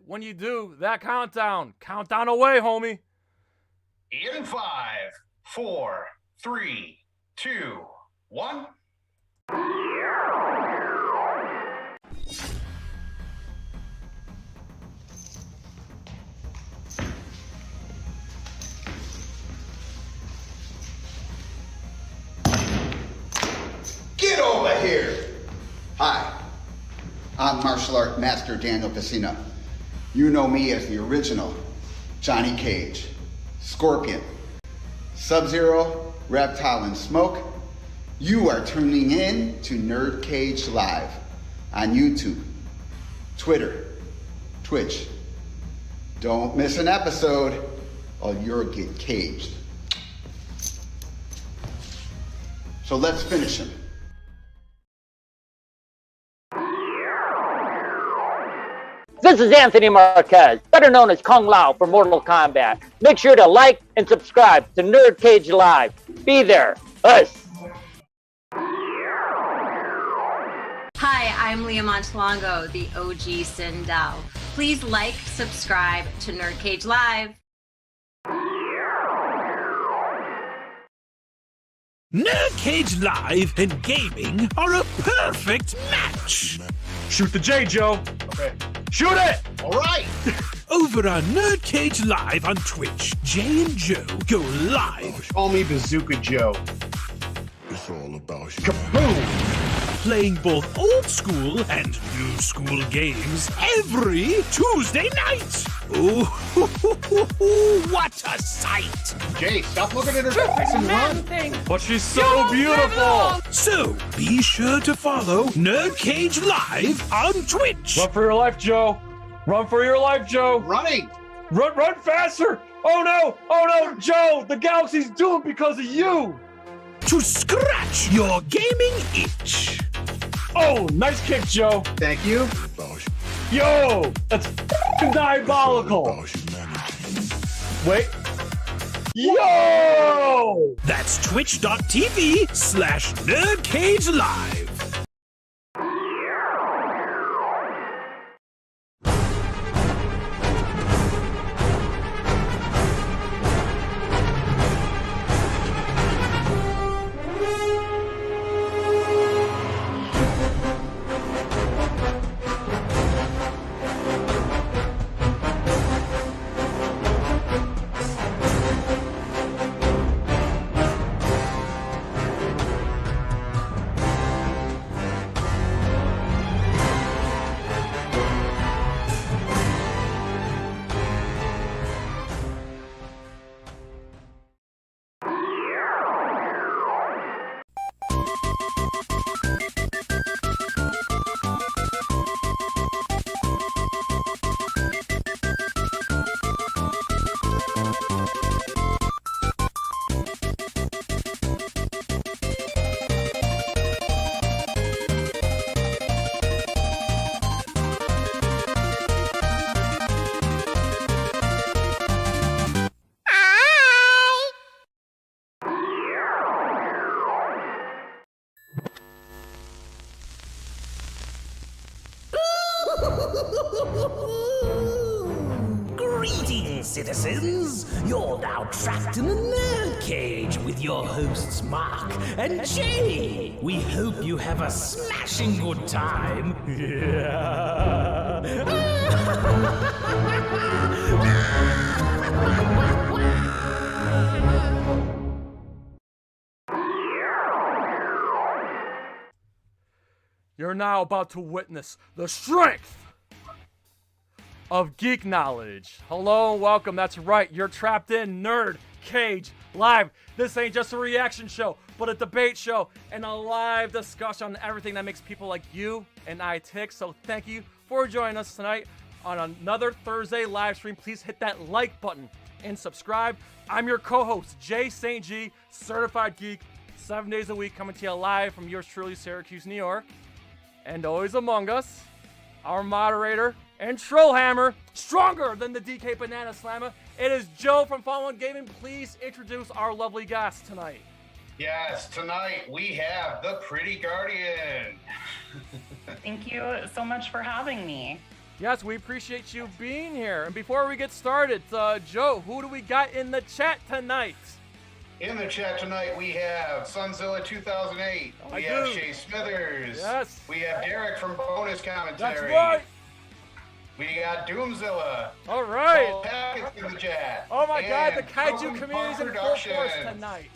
When you do that countdown away, homie. In 5, 4, 3, 2, 1. Get over here! Hi, I'm martial art master Daniel Casino. You know me as the original Johnny Cage, Scorpion, Sub-Zero, Reptile, and Smoke. You are tuning in to NerdCage Live on YouTube, Twitter, Twitch. Don't miss an episode or you'll get caged. So let's finish him. This is Anthony Marquez, better known as Kung Lao for Mortal Kombat. Make sure to like and subscribe to NerdCage Live. Be there. Us. Hi, I'm Leah Montalongo, the OG Sindel. Please like, subscribe to NerdCage Live. NerdCage Live and gaming are a perfect match. Shoot the J, Joe. Okay. Shoot it! All right. Over on NerdCage Live on Twitch, Jay and Joe go live. Call me Bazooka Joe. It's all about you. Kaboom! Playing both old school and new school games every Tuesday night. Ooh, what a sight! Jay, stop looking at her face and run. But she's so beautiful! So be sure to follow NerdCage Live on Twitch. Run for your life, Joe. Run for your life, Joe. Running. Run faster! Oh no, Joe! The galaxy's doomed because of you! To scratch your gaming itch. Oh, nice kick, Joe. Thank you. About you. Yo, that's f***ing diabolical. About humanity. Wait. Yo! That's twitch.tv/NerdCage Live. Greetings, citizens! You're now trapped in the Nerd Cage with your hosts Mark and Jay. We hope you have a smashing good time. You're now about to witness the strength of geek knowledge. Hello and welcome. That's right. You're trapped in NerdCage Live. This ain't just a reaction show, but a debate show and a live discussion on everything that makes people like you and I tick. So thank you for joining us tonight on another Thursday live stream. Please hit that like button and subscribe. I'm your co-host, Jay St. G, certified geek, 7 days a week, coming to you live from yours truly, Syracuse, New York. And always among us, our moderator and Trollhammer, stronger than the DK Banana Slammer. It is Joe from Fallen Gaming. Please introduce our lovely guest tonight. Yes, tonight we have the Pretty Guardian. Thank you so much for having me. Yes, we appreciate you being here. And before we get started, Joe, who do we got in the chat tonight? In the chat tonight, we have Sunzilla 2008. We have Shay Smithers. Yes. We have Derek from Bonus Commentary. That's right. We got Doomzilla. All right. Paul Packett's in the chat. Oh my God, the And kaiju Broken community's in full Productions. force tonight.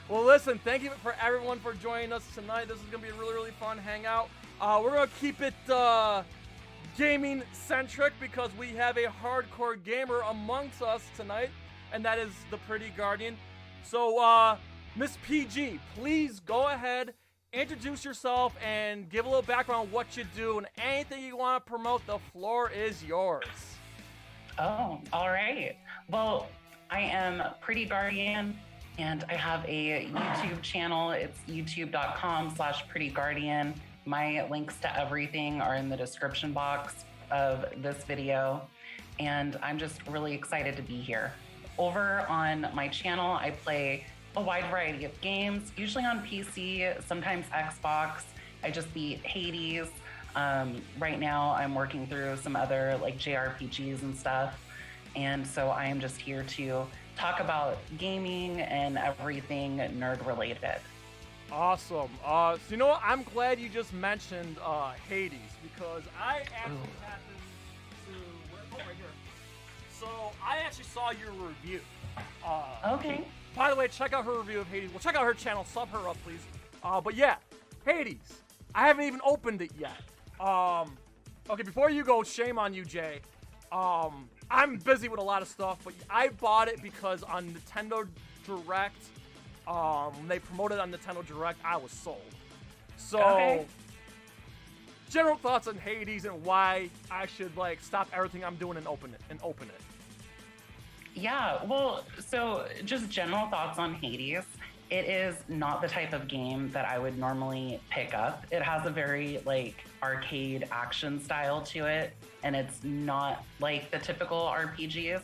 Well, listen, thank you for everyone for joining us tonight. This is going to be a really, really fun hangout. We're going to keep it gaming-centric because we have a hardcore gamer amongst us tonight, and that is the Pretty Guardian. So, Miss PG, please go ahead, introduce yourself, and give a little background on what you do, and anything you want to promote, the floor is yours. Oh, all right. Well, I am Pretty Guardian, and I have a YouTube channel. It's youtube.com/prettyguardian. My links to everything are in the description box of this video, and I'm just really excited to be here. Over on my channel, I play a wide variety of games, usually on PC, sometimes Xbox. I just beat Hades. Right now, I'm working through some other like JRPGs and stuff, and so I am just here to talk about gaming and everything nerd related. Awesome. So you know what? I'm glad you just mentioned Hades because I actually happened to right here. So I actually saw your review. Okay. By the way, check out her review of Hades. Well, check out her channel. Sub her up, please. But yeah, Hades. I haven't even opened it yet. Okay, before you go, shame on you, Jay. I'm busy with a lot of stuff, but I bought it because on Nintendo Direct. They promoted on Nintendo Direct, I was sold. So, general thoughts on Hades and why I should like stop everything I'm doing and open it. Yeah, well, so just general thoughts on Hades. It is not the type of game that I would normally pick up. It has a very like arcade action style to it, and it's not like the typical RPGs.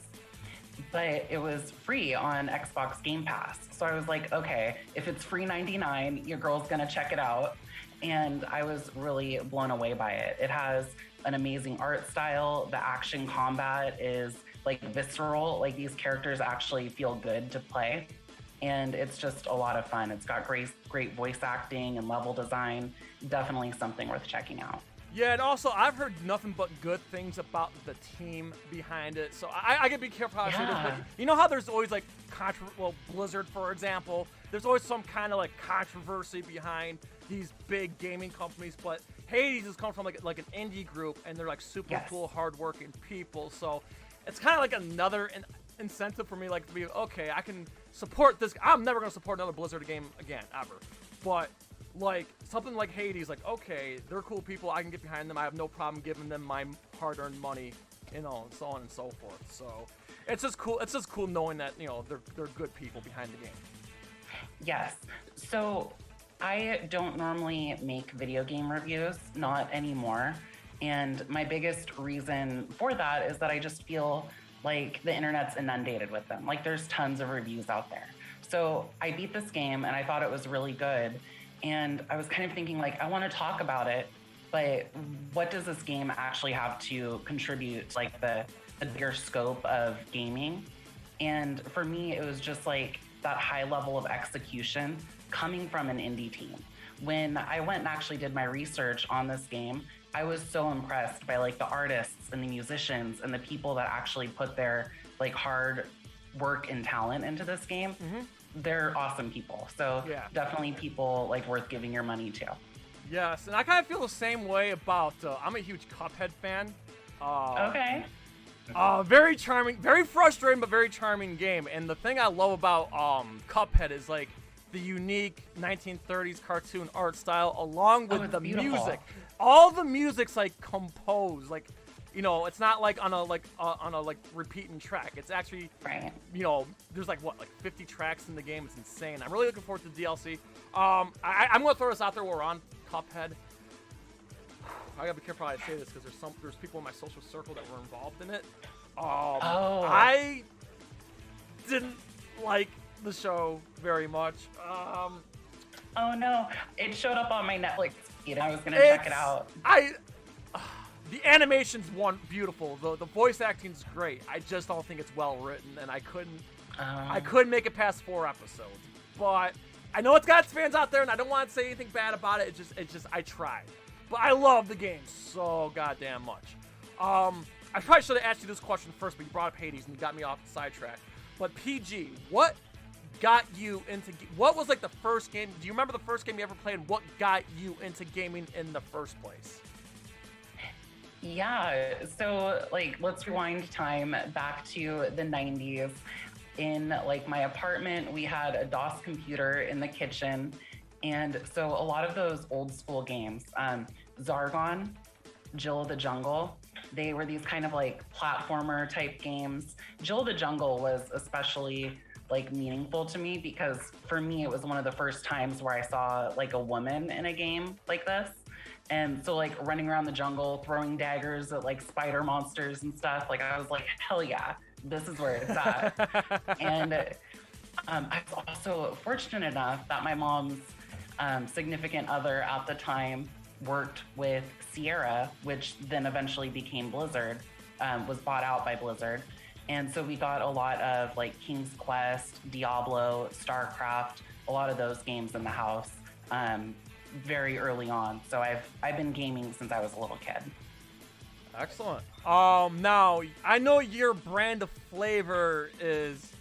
But it was free on Xbox Game Pass. So I was like, okay, if it's free $99, your girl's gonna check it out. And I was really blown away by it. It has an amazing art style. The action combat is like visceral. Like these characters actually feel good to play. And it's just a lot of fun. It's got great voice acting and level design. Definitely something worth checking out. Yeah, and also I've heard nothing but good things about the team behind it. So I gotta be careful how I say this, but you know how there's always like Blizzard, for example, there's always some kind of like controversy behind these big gaming companies. But Hades has come from like an indie group, and they're like super cool, hardworking people. So it's kind of like another incentive for me, like to be okay. I can support this. I'm never gonna support another Blizzard game again ever, but. Like, something like Hades, like, okay, they're cool people, I can get behind them, I have no problem giving them my hard-earned money, you know, and so on and so forth. So, it's just cool knowing that, you know, they're good people behind the game. Yes. So, I don't normally make video game reviews, not anymore. And my biggest reason for that is that I just feel like the internet's inundated with them. Like, there's tons of reviews out there. So, I beat this game, and I thought it was really good. And I was kind of thinking, like, I want to talk about it, but what does this game actually have to contribute, like the bigger scope of gaming? And for me, it was just like that high level of execution coming from an indie team. When I went and actually did my research on this game, I was so impressed by like the artists and the musicians and the people that actually put their like hard work and talent into this game. Mm-hmm. They're awesome people. So definitely people like worth giving your money to. Yes, and I kind of feel the same way about, I'm a huge Cuphead fan. Okay. Very charming, very frustrating, but very charming game. And the thing I love about Cuphead is like the unique 1930s cartoon art style along with the music. All the music's like composed, like, you know, it's not like on a repeating track. It's actually, you know, there's like 50 tracks in the game. It's insane. I'm really looking forward to the DLC. I'm gonna throw this out there. We're on Cuphead. I gotta be careful how I say this because there's people in my social circle that were involved in it. I didn't like the show very much. Oh no, it showed up on my Netflix feed. I was gonna check it out. the animation's beautiful. The voice acting's great. I just don't think it's well written, and I couldn't make it past 4 episodes. But I know it's got its fans out there, and I don't want to say anything bad about it. It's just I tried. But I love the game so goddamn much. I probably should have asked you this question first, but you brought up Hades and you got me off the sidetrack. But PG, what got you into? What was like the first game? Do you remember the first game you ever played? What got you into gaming in the first place? Yeah, so like let's rewind time back to the 90s. In like my apartment, we had a DOS computer in the kitchen. And so a lot of those old school games, Zargon, Jill of the Jungle, they were these kind of like platformer type games. Jill of the Jungle was especially like meaningful to me because for me, it was one of the first times where I saw like a woman in a game like this. And so like running around the jungle, throwing daggers at like spider monsters and stuff, like I was like, hell yeah, this is where it's at. And I was also fortunate enough that my mom's significant other at the time worked with Sierra, which then eventually became Blizzard, was bought out by Blizzard. And so we got a lot of like King's Quest, Diablo, StarCraft, a lot of those games in the house very early on. So I've been gaming since I was a little kid. Excellent. Now I know your brand of flavor is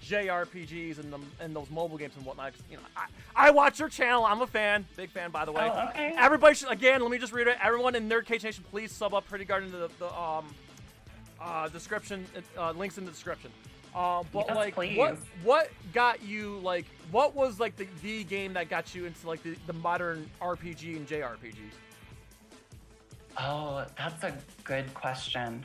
JRPGs and those mobile games and whatnot. You know, I watch your channel. I'm a fan, big fan, by the way. Oh, okay. Everybody should, again, let me just reiterate. Everyone in NerdCage Nation, please sub up Pretty Garden to the description. Links in the description. But yes, like, please. what got you like? What was like the game that got you into like the modern RPG and JRPGs? Oh, that's a good question.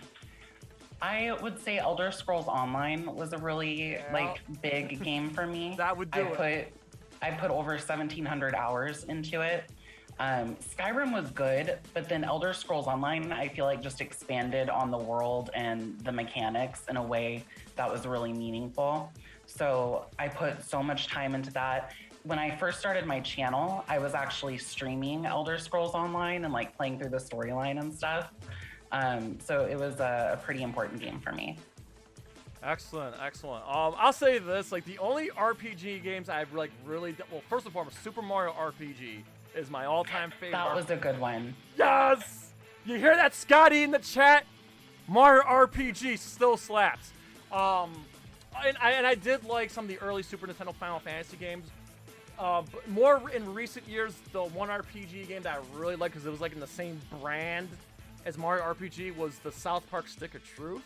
I would say Elder Scrolls Online was a really like big game for me. That would do it. I put over 1,700 hours into it. Skyrim was good, but then Elder Scrolls Online, I feel like just expanded on the world and the mechanics in a way that was really meaningful. So I put so much time into that. When I first started my channel, I was actually streaming Elder Scrolls Online and like playing through the storyline and stuff. So it was a pretty important game for me. Excellent. I'll say this, like the only RPG games I've like really, well, first and foremost, Super Mario RPG is my all-time favorite. That was a good one. Yes! You hear that, Scotty, in the chat? Mario RPG still slaps. And I did like some of the early Super Nintendo Final Fantasy games. But more in recent years, the one RPG game that I really liked, because it was like in the same brand as Mario RPG, was the South Park Stick of Truth.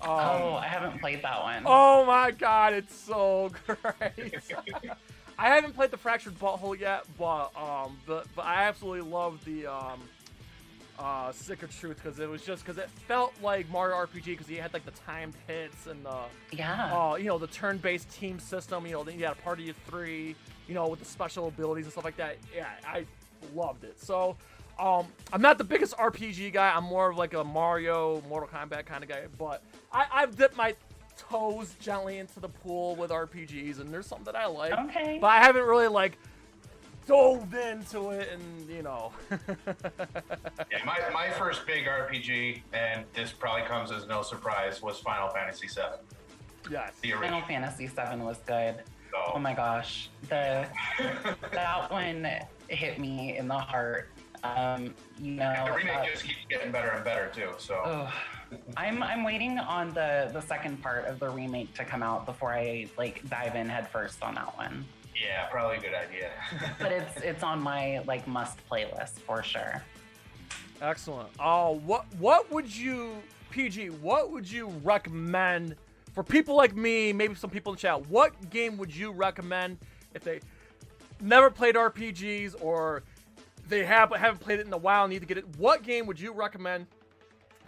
I haven't played that one. Oh my god, it's so great. I haven't played the Fractured Butthole yet, but I absolutely love the Stick of Truth because it felt like Mario RPG because you had like the timed hits and the turn-based team system. You know, then you had a party of 3. You know, with the special abilities and stuff like that. Yeah, I loved it. So, I'm not the biggest RPG guy. I'm more of like a Mario, Mortal Kombat kind of guy. But I've dipped my toes gently into the pool with RPGs, and there's some that I like. Okay. But I haven't really like dove into it, and you know. Yeah, my first big RPG, and this probably comes as no surprise, was Final Fantasy VII. Yes. Final Fantasy VII was good. Oh my gosh, that one hit me in the heart. The remake just keeps getting better and better too. So I'm waiting on the second part of the remake to come out before I like dive in head first on that one. Yeah, probably a good idea. But it's on my like must playlist for sure. Excellent. What would you, PG? What would you recommend for people like me? Maybe some people in the chat. What game would you recommend if they never played RPGs or they haven't played it in a while and need to get it? What game would you recommend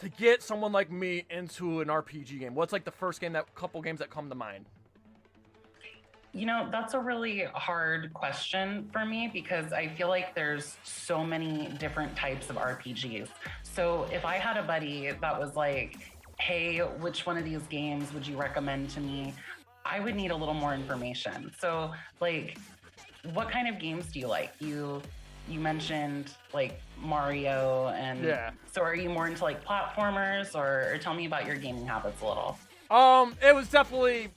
to get someone like me into an RPG game? What's like the first couple games that come to mind? You know, that's a really hard question for me because I feel like there's so many different types of RPGs. So if I had a buddy that was like, hey, which one of these games would you recommend to me? I would need a little more information. So like, what kind of games do you like? You you mentioned like Mario, and so are you more into like platformers, or tell me about your gaming habits a little? It was definitely,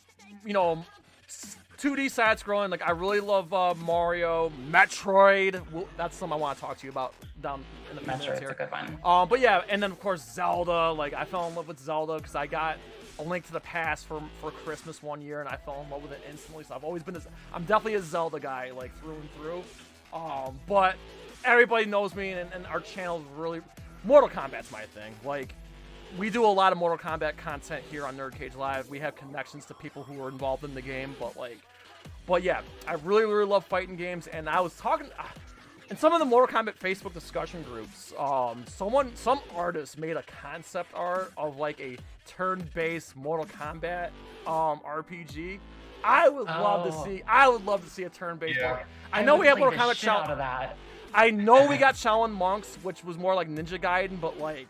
2D side scrolling. Like, I really love Mario, Metroid. That's something I want to talk to you about down in the minutes here. Metroid's a good one. But yeah, and then of course Zelda. Like, I fell in love with Zelda because I got A Link to the Past for Christmas one year, and I fell in love with it instantly. So I've always been I'm definitely a Zelda guy, like through and through. But everybody knows me, and our channel is really Mortal Kombat's my thing. Like, we do a lot of Mortal Kombat content here on NerdCage Live. We have connections to people who are involved in the game, but yeah, I really, really love fighting games. And I was talking in some of the Mortal Kombat Facebook discussion groups. Some artist made a concept art of like a turn-based Mortal Kombat RPG. I would love to see a turn-based. Yeah. I know we have Mortal Kombat Shaolin. I know we got Shaolin Monks, which was more like Ninja Gaiden, but like,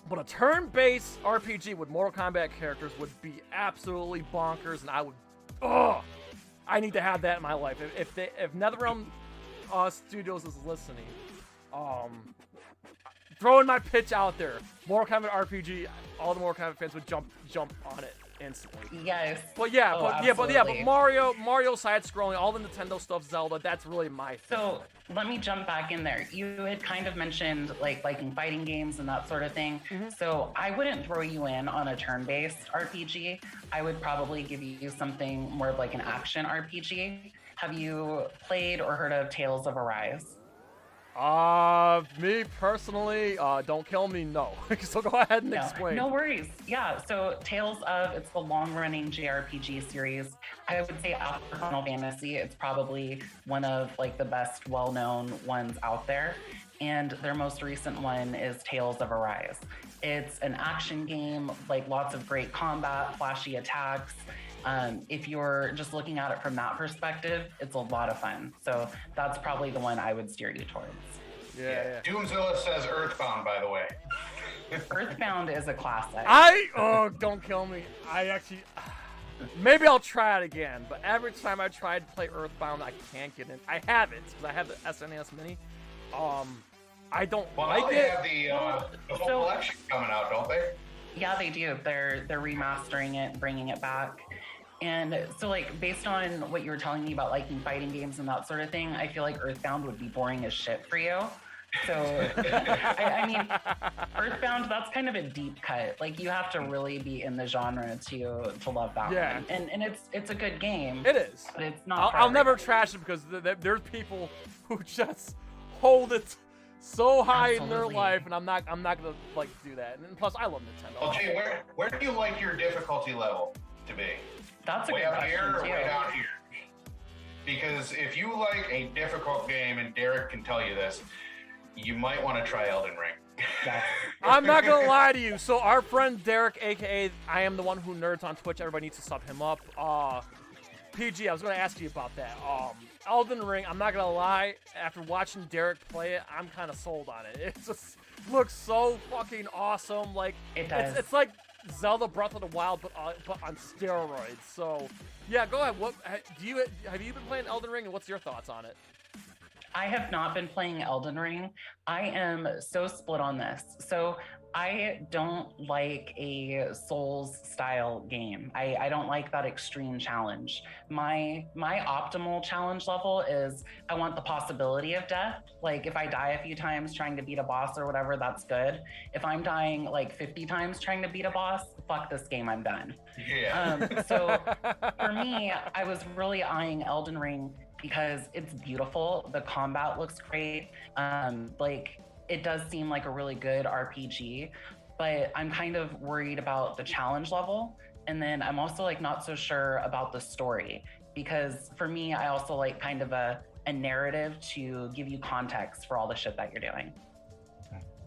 but a turn-based RPG with Mortal Kombat characters would be absolutely bonkers, and I would, I need to have that in my life. If NetherRealm Studios is listening, throwing my pitch out there, Mortal Kombat RPG, all the Mortal Kombat fans would jump on it instantly. Yes. But Mario side scrolling, all the Nintendo stuff, Zelda, that's really my thing. So let me jump back in there. You had kind of mentioned like liking fighting games and that sort of thing. So I wouldn't throw you in on a turn-based RPG. I would probably give you something more of like an action RPG. Have you played or heard of Tales of Arise? Me personally, don't kill me, no. So go ahead and explain. No worries. Yeah, so Tales of, it's the long-running JRPG series. I would say after Final Fantasy, it's probably one of like the best well-known ones out there. And their most recent one is Tales of Arise. It's an action game, like lots of great combat, flashy attacks. If you're just looking at it from that perspective, it's a lot of fun. So that's probably the one I would steer you towards. Yeah. Doomzilla says Earthbound, by the way. Earthbound is a classic. Don't kill me. Maybe I'll try it again, but every time I try to play Earthbound, I can't get in. I have it, because I have the SNES Mini. I don't like they it. have the whole collection coming out, don't they? Yeah, they do. They're remastering it, bringing it back. And so, like, based on what you were telling me about liking fighting games and that sort of thing, I feel like Earthbound would be boring as shit for you. So, I mean, Earthbound, that's kind of a deep cut. Like, you have to really be in the genre to love that one. And it's a good game. It is. But it's not. I'll never trash it because there's people who just hold it so high in their life, and I'm not gonna like do that. And plus, I love Nintendo. Well, Jay, where do you like your difficulty level to be? That's a way good up question here or too. way down here? Because if you like a difficult game, and Derek can tell you this, you might want to try Elden Ring. I'm not gonna lie to you. So our friend Derek, aka I Am the One Who Nerds on Twitch, everybody needs to sub him up. PG, I was gonna ask you about that. Elden Ring, I'm not gonna lie, after watching Derek play it, I'm kind of sold on it. It just looks so fucking awesome. Like, it does. It's like Zelda Breath of the Wild, but on steroids. So, yeah, go ahead. Have you been playing Elden Ring, and what's your thoughts on it? I have not been playing Elden Ring. I am so split on this. So I don't like a Souls style game. I don't like that extreme challenge. My optimal challenge level is I want the possibility of death. Like if I die a few times trying to beat a boss or whatever, that's good. If I'm dying like 50 times trying to beat a boss, fuck this game, I'm done. Yeah. So for me, I was really eyeing Elden Ring because it's beautiful. The combat looks great. Like it does seem like a really good RPG, but I'm kind of worried about the challenge level. And then I'm also like not so sure about the story, because for me, I also like kind of a narrative to give you context for all the shit that you're doing.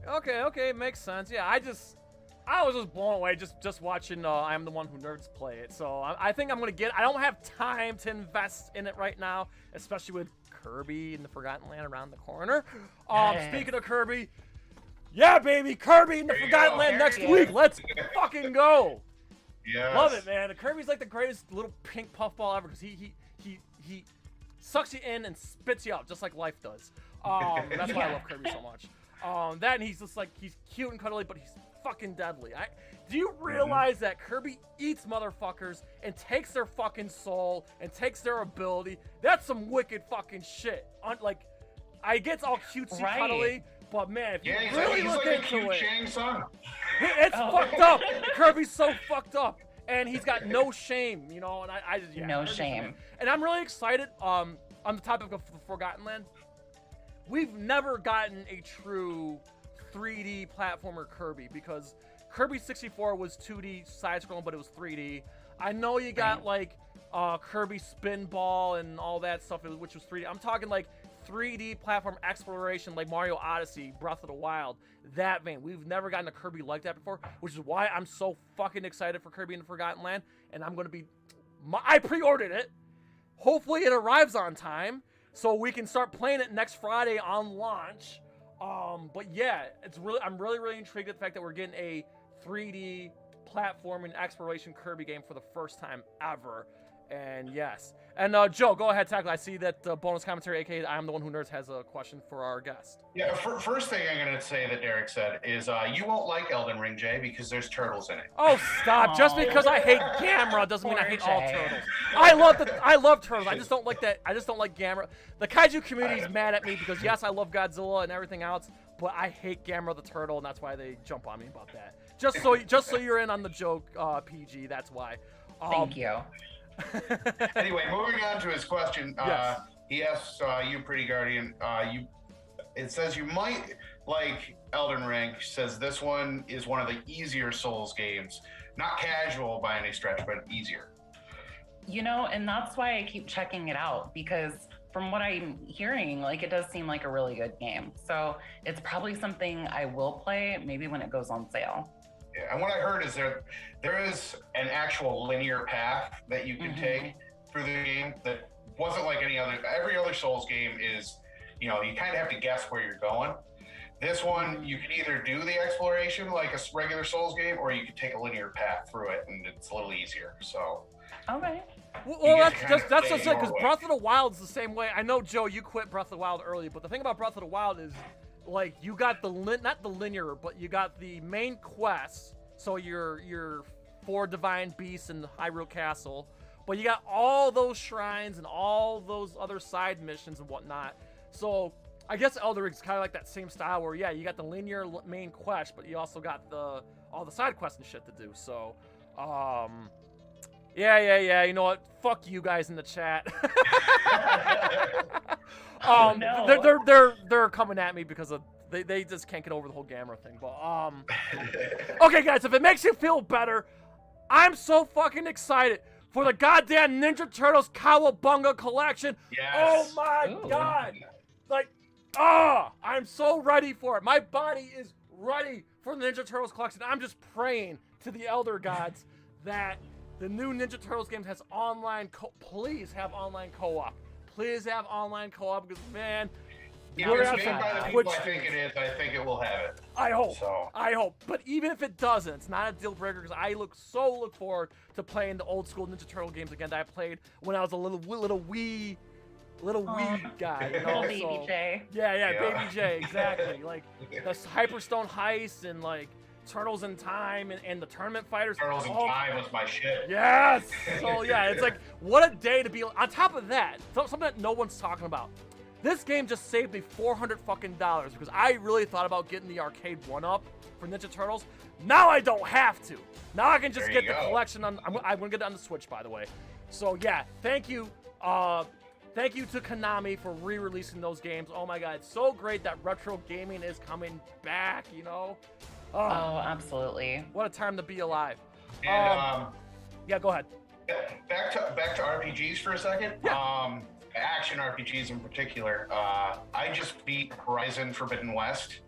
Okay, makes sense. Yeah, I was just blown away just watching I Am the One Who Nerds play it. So I think I'm gonna I don't have time to invest in it right now, especially with Kirby in the Forgotten Land around the corner. Speaking of Kirby, yeah, baby, Kirby in the Forgotten Land next week. Let's fucking go. Yes. Love it, man. Kirby's like the greatest little pink puffball ever because he sucks you in and spits you out just like life does. That's why I love Kirby so much. That and he's just like, he's cute and cuddly, but he's fucking deadly. Do you realize that Kirby eats motherfuckers and takes their fucking soul and takes their ability? That's some wicked fucking shit. Like, I get all cutesy, cuddly, but man, if you really look into it, it's fucked up. Kirby's so fucked up, and he's got no shame, you know. And I just no shame. And I'm really excited. On the topic of Forgotten Land, we've never gotten a true 3D platformer Kirby, because Kirby 64 was 2D side-scrolling, but it was 3D. I know you got like Kirby Spin Ball and all that stuff, which was 3D. I'm talking like 3D platform exploration, like Mario Odyssey, Breath of the Wild, that vein. We've never gotten a Kirby like that before, which is why I'm so fucking excited for Kirby in the Forgotten Land. And I'm gonna be, I pre-ordered it. Hopefully it arrives on time so we can start playing it next Friday on launch. But yeah, I'm really intrigued at the fact that we're getting a 3D platforming exploration Kirby game for the first time ever. And yes. And Joe, go ahead, tackle. I see that bonus commentary, aka I'm the one who nerds, has a question for our guest. Yeah, first thing I'm going to say that Derek said is you won't like Elden Ring, Jay, because there's turtles in it. Oh, stop. Just because I hate Gamera doesn't mean I hate all turtles. I love turtles. I just don't like that. I just don't like Gamera. The kaiju community is mad at me because, yes, I love Godzilla and everything else, but I hate Gamera the turtle, and that's why they jump on me about that. Just so you're in on the joke, PG, that's why. Thank you. Anyway, moving on to his question. Yes. He asks you, Pretty Guardian, it says you might like Elden Ring. Says this one is one of the easier Souls games. Not casual by any stretch, but easier. You know, and that's why I keep checking it out, because from what I'm hearing, like, it does seem like a really good game. So it's probably something I will play, maybe when it goes on sale. Yeah, and what I heard is there is an actual linear path that you can take through the game that wasn't like every other Souls game is, you kind of have to guess where you're going. This one, you can either do the exploration like a regular Souls game, or you can take a linear path through it, and it's a little easier. So. Okay. Well, that's just it, because Breath of the Wild is the same way. I know, Joe, you quit Breath of the Wild early, but the thing about Breath of the Wild is, like, you got not the linear, but you got the main quests. So your 4 divine beasts in Hyrule Castle, but you got all those shrines and all those other side missions and whatnot. So I guess Elden Ring is kind of like that same style where, yeah, you got the linear main quest, but you also got all the side quests and shit to do. So, yeah. You know what? Fuck you guys in the chat. No. They're coming at me because of they just can't get over the whole Gamera thing. But okay, guys, if it makes you feel better, I'm so fucking excited for the goddamn Ninja Turtles Cowabunga collection. Yes. Oh my god! Like, I'm so ready for it. My body is ready for the Ninja Turtles collection. I'm just praying to the Elder Gods that the new Ninja Turtles games has online please have online co-op. Please have online co-op, because, man, if it's made by the people I think it is, I think it will have it. I hope. But even if it doesn't, it's not a deal breaker, because I look forward to playing the old school Ninja Turtle games again that I played when I was a little wee guy. You know? Baby J. Yeah, Baby J, exactly. Like the Hyperstone Heist and like Turtles in Time and the Tournament Fighters. Turtles in Time was my shit. Yes. So yeah, it's like, what a day to be. On top of that, something that no one's talking about. This game just saved me $400 fucking dollars, because I really thought about getting the arcade 1-up for Ninja Turtles. Now I don't have to. Now I can just get the collection on. I'm gonna get it on the Switch, by the way. So yeah, thank you. Thank you to Konami for re-releasing those games. Oh my god, it's so great that retro gaming is coming back, you know? Oh, absolutely. What a time to be alive. And yeah, go ahead. Back to RPGs for a second. Yeah. Action RPGs in particular. I just beat Horizon Forbidden West.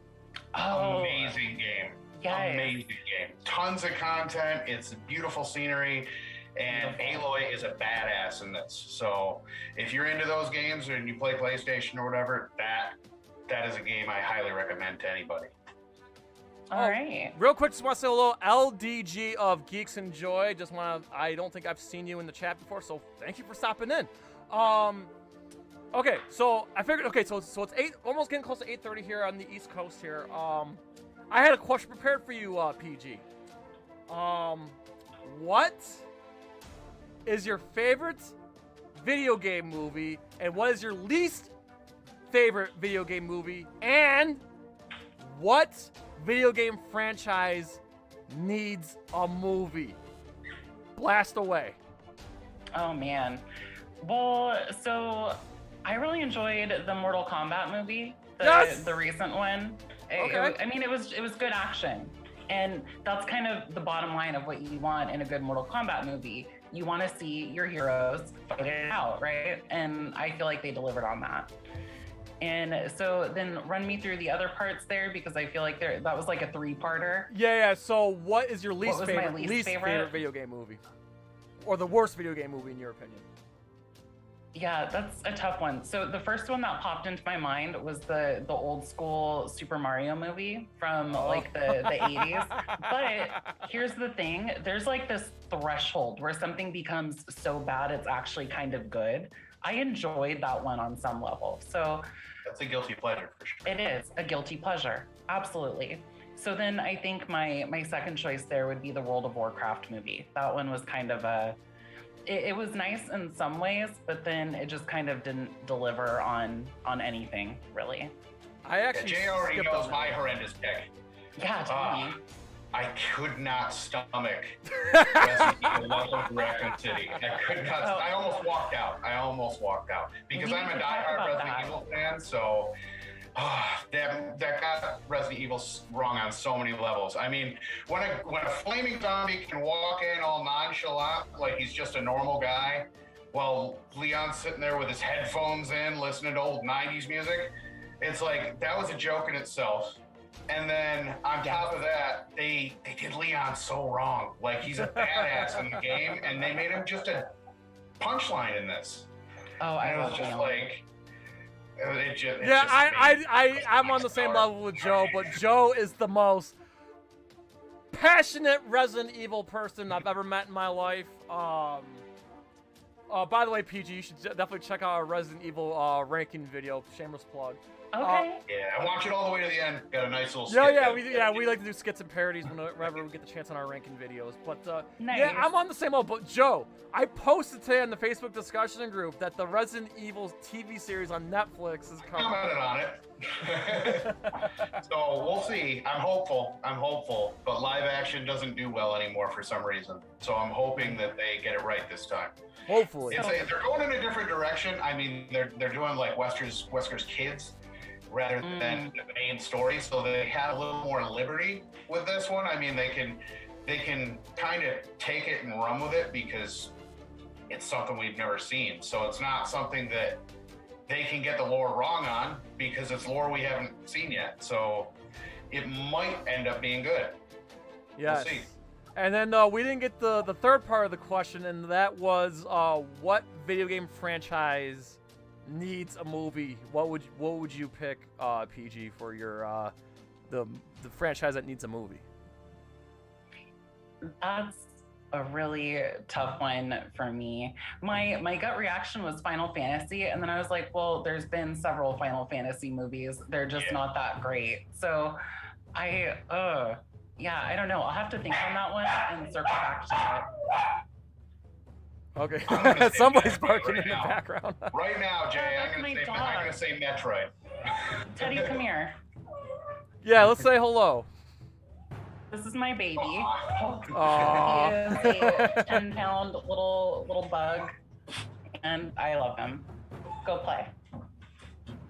Amazing game. Yes. Amazing game. Tons of content. It's beautiful scenery. And Aloy is a badass in this. So if you're into those games and you play PlayStation or whatever, that is a game I highly recommend to anybody. All right. Real quick, just want to say hello, LDG of Geeks and Joy. I don't think I've seen you in the chat before, so thank you for stopping in. Okay, so I figured. Okay, so it's almost getting close to 8:30 here on the East Coast here. I had a question prepared for you, PG. What is your favorite video game movie, and what is your least favorite video game movie, and what video game franchise needs a movie? Blast away. Oh man. Well, so I really enjoyed the Mortal Kombat movie, the recent one. It was good action. And that's kind of the bottom line of what you want in a good Mortal Kombat movie. You want to see your heroes fight it out, right? And I feel like they delivered on that. And so then run me through the other parts there, because I feel like that was like a 3-parter. Yeah. So what is your least favorite video game movie? Or the worst video game movie in your opinion? Yeah, that's a tough one. So the first one that popped into my mind was the old school Super Mario movie from like the 80s. But here's the thing, there's like this threshold where something becomes so bad it's actually kind of good. I enjoyed that one on some level. So that's a guilty pleasure for sure. It is a guilty pleasure, absolutely. So then I think my second choice there would be the World of Warcraft movie. That one was kind of it was nice in some ways, but then it just kind of didn't deliver on anything, really. Jay already knows my horrendous pick. Yeah, tell me. I could not stomach Resident Evil Welcome to Raccoon City. I could not. I almost walked out. Because I'm a diehard Resident Evil fan, so that got Resident Evil wrong on so many levels. I mean, when a flaming zombie can walk in all nonchalant like he's just a normal guy, while Leon's sitting there with his headphones in listening to old 90s music, it's like that was a joke in itself. And then on top of that, they did Leon so wrong. Like, he's a badass in the game, and they made him just a punchline in this. Oh, I was just like, I'm on the same level with Joe, but Joe is the most passionate Resident Evil person I've ever met in my life. By the way, PG, you should definitely check out our Resident Evil ranking video. Shameless plug. Okay. Yeah, I watch it all the way to the end. Got a nice little skit. We like to do skits and parodies whenever we get the chance on our ranking videos. But nice. Yeah, I'm on the same level. But Joe, I posted today on the Facebook discussion group that the Resident Evil TV series on Netflix is coming. Commented on it. So we'll see. I'm hopeful. But live action doesn't do well anymore for some reason. So I'm hoping that they get it right this time. Hopefully. They're going in a different direction. I mean, they're doing like Wesker's Kids rather than the main story, so they have a little more liberty with this one. I mean, they can kind of take it and run with it because it's something we've never seen. So it's not something that they can get the lore wrong on because it's lore we haven't seen yet. So it might end up being good. Yes. We'll see. And then we didn't get the third part of the question, and that was what video game franchise needs a movie? What would you pick, PG, for your the franchise that needs a movie? That's a really tough one for me. My gut reaction was Final Fantasy, and then I was like, well, there's been several Final Fantasy movies. They're just not that great. So I don't know. I'll have to think on that one and circle back to it. Okay. Somebody's barking in the background. Right now, Jay, I'm gonna say Metroid. Teddy, come here. Yeah, let's say hello. This is my baby. Aww. He is a 10-pound little bug, and I love him. Go play.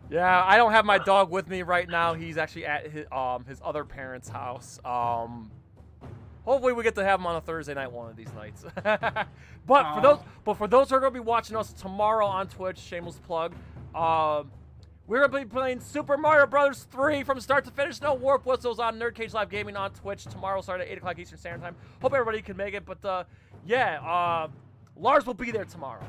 Yeah, I don't have my dog with me right now. He's actually at his other parents' house. Hopefully we get to have him on a Thursday night one of these nights. But for those who are going to be watching us tomorrow on Twitch, shameless plug, we're going to be playing Super Mario Bros. 3 from start to finish. No warp whistles on NerdCage Live Gaming on Twitch tomorrow, starting at 8 o'clock Eastern Standard Time. Hope everybody can make it. But Lars will be there tomorrow.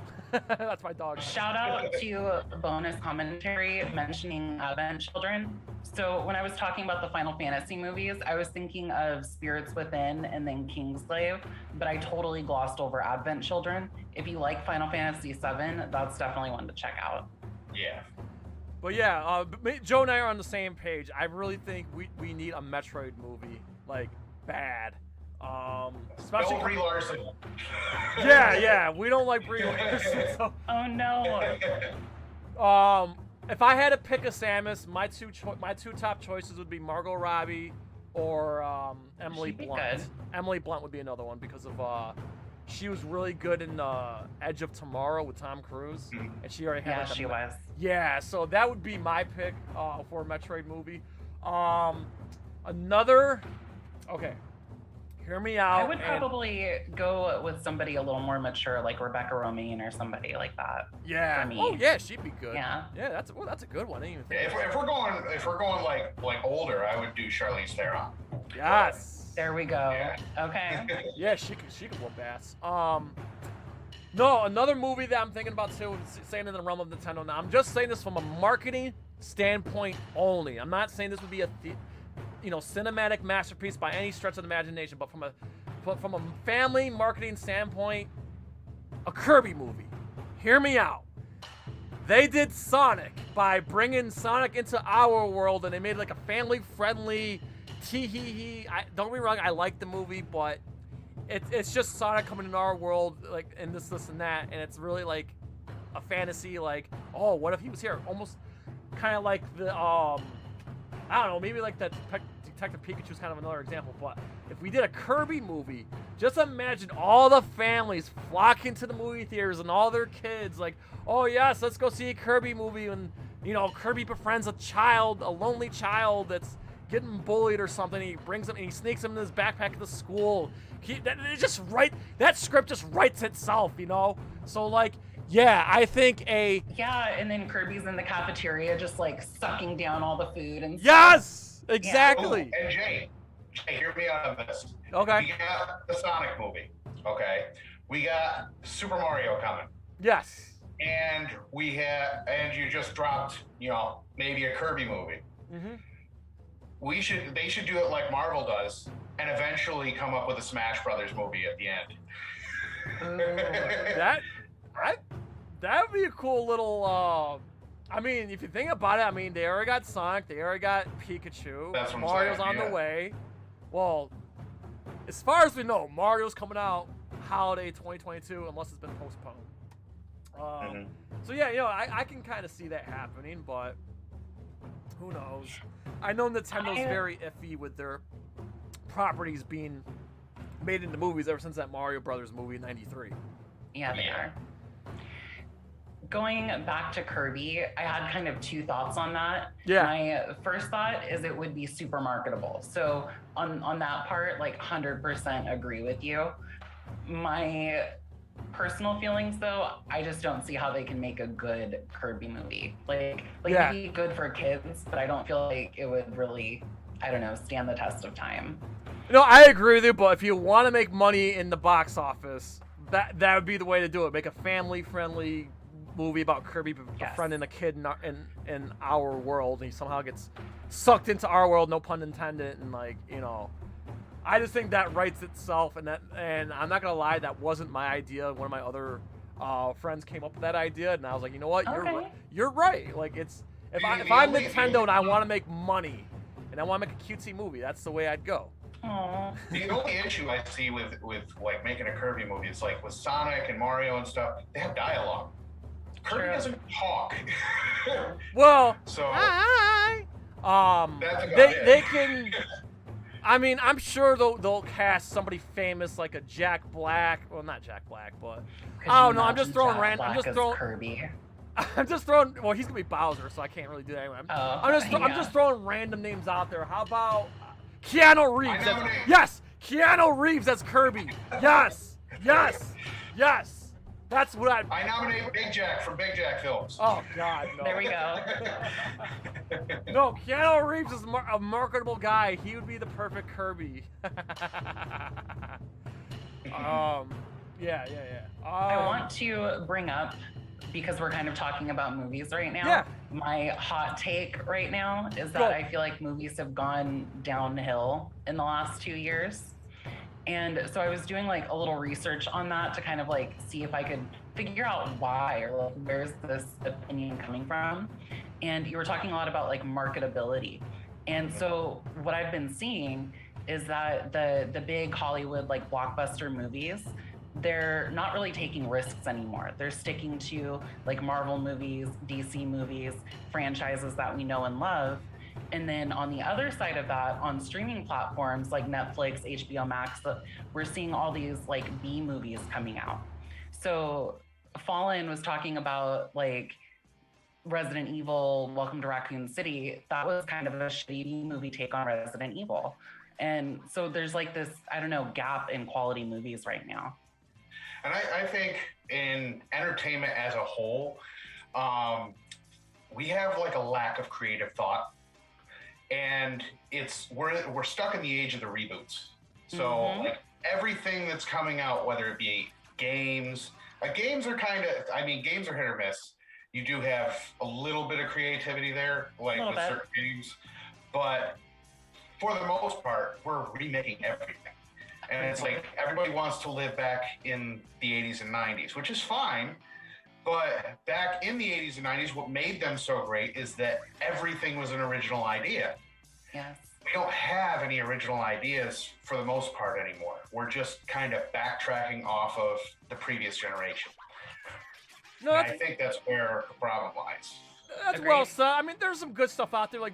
That's my dog. Shout out to bonus commentary mentioning Advent Children. So when I was talking about the Final Fantasy movies, I was thinking of Spirits Within and then Kingslave, but I totally glossed over Advent Children. If you like Final Fantasy VII, that's definitely one to check out. Yeah. But yeah, Joe and I are on the same page. I really think we need a Metroid movie, like bad. Especially Brie Larson. Yeah, we don't like Brie Larson. So. Oh no. If I had to pick a Samus, my two top choices would be Margot Robbie or Emily Blunt. Good. Emily Blunt would be another one because of she was really good in Edge of Tomorrow with Tom Cruise, and she already had. Yeah, she was. Yeah, so that would be my pick for a Metroid movie. Another. Okay. Hear me out. I would probably go with somebody a little more mature, like Rebecca Romaine or somebody like that. Yeah. For me. Oh yeah, she'd be good. Yeah. Yeah, that's a good one. I didn't even think If we're going like older, I would do Charlize Theron. Yes. There we go. Yeah. Okay. Yeah, she could whoop ass. No, another movie that I'm thinking about too, saying in the realm of Nintendo. Now, I'm just saying this from a marketing standpoint only. I'm not saying this would be a cinematic masterpiece by any stretch of the imagination, but from a family marketing standpoint, a Kirby movie. Hear me out. They did Sonic by bringing Sonic into our world, and they made like a family-friendly tee-hee-hee. Don't get me wrong, I like the movie, but it's just Sonic coming into our world, like, and this and that, and it's really like a fantasy, like, oh, what if he was here? Almost kind of like the I don't know, maybe like that Detective Pikachu's kind of another example, but if we did a Kirby movie, just imagine all the families flocking to the movie theaters and all their kids like, oh yes, let's go see a Kirby movie, and Kirby befriends a lonely child that's getting bullied or something. He brings him and he sneaks him in his backpack to school. That script just writes itself, So like, yeah, I think and then Kirby's in the cafeteria just like sucking down all the food and stuff. Yes, exactly. Oh, and Jay, hear me out on this. Okay. We got the Sonic movie. Okay. We got Super Mario coming. Yes. And you just dropped, maybe a Kirby movie. Mm-hmm. They should do it like Marvel does, and eventually come up with a Smash Brothers movie at the end. That would be a cool little. I mean, if you think about it, they already got Sonic, they already got Pikachu. That's what Mario's I'm saying, on the way. Well, as far as we know, Mario's coming out holiday 2022, unless it's been postponed. So yeah, I can kind of see that happening, but who knows? I know Nintendo's very iffy with their properties being made into movies ever since that Mario Brothers movie in '93. Yeah, they are. Going back to Kirby, I had kind of two thoughts on that. Yeah. My first thought is it would be super marketable. So on that part, like 100% agree with you. My personal feelings though, I just don't see how they can make a good Kirby movie. Like it'd be good for kids, but I don't feel like it would really, stand the test of time. I agree with you, but if you want to make money in the box office, that would be the way to do it. Make a family-friendly movie about Kirby befriending a kid in our world, and he somehow gets sucked into our world, no pun intended, and I just think that writes itself, and I'm not gonna lie, that wasn't my idea. One of my other friends came up with that idea, and I was like, you know what, you're right. Like if I'm Nintendo and I want to make money, and I want to make a cutesy movie, that's the way I'd go. Aww. The only issue I see with like making a Kirby movie is like with Sonic and Mario and stuff, they have dialogue. Kirby doesn't talk. Well, so they can. I'm sure they'll cast somebody famous like a Jack Black. Well, not Jack Black, but I don't know. I'm just throwing random. I'm just throwing Kirby. I'm just throwing. Well, he's gonna be Bowser, so I can't really do that anyway. I'm just throwing random names out there. How about Keanu Reeves? Yes, Keanu Reeves as Kirby. Yes. That's what I nominate Big Jack from Big Jack Films. Oh God, no. There we go. No, Keanu Reeves is a marketable guy. He would be the perfect Kirby. Yeah. I want to bring up, because we're kind of talking about movies right now. Yeah. My hot take right now is that I feel like movies have gone downhill in the last 2 years. And so I was doing like a little research on that to kind of like see if I could figure out why or like where's this opinion coming from. And you were talking a lot about like marketability. And so what I've been seeing is that the big Hollywood like blockbuster movies, they're not really taking risks anymore. They're sticking to like Marvel movies, DC movies, franchises that we know and love. And then on the other side of that, on streaming platforms like Netflix, HBO Max, we're seeing all these like B movies coming out. So Fallen was talking about like Resident Evil, Welcome to Raccoon City. That was kind of a shitty movie take on Resident Evil. And so there's like this, I don't know, gap in quality movies right now. And I think in entertainment as a whole, we have like a lack of creative thought. And we're stuck in the age of the reboots. So like everything that's coming out, whether it be games, games are games are hit or miss. You do have a little bit of creativity there, like with certain games, but for the most part, we're remaking everything. And it's like everybody wants to live back in the 80s and 90s, which is fine. But back in the 80s and 90s, what made them so great is that everything was an original idea. Yes. We don't have any original ideas for the most part anymore. We're just kind of backtracking off of the previous generation. No, I think that's where the problem lies. That's well said. I mean, there's some good stuff out there. Like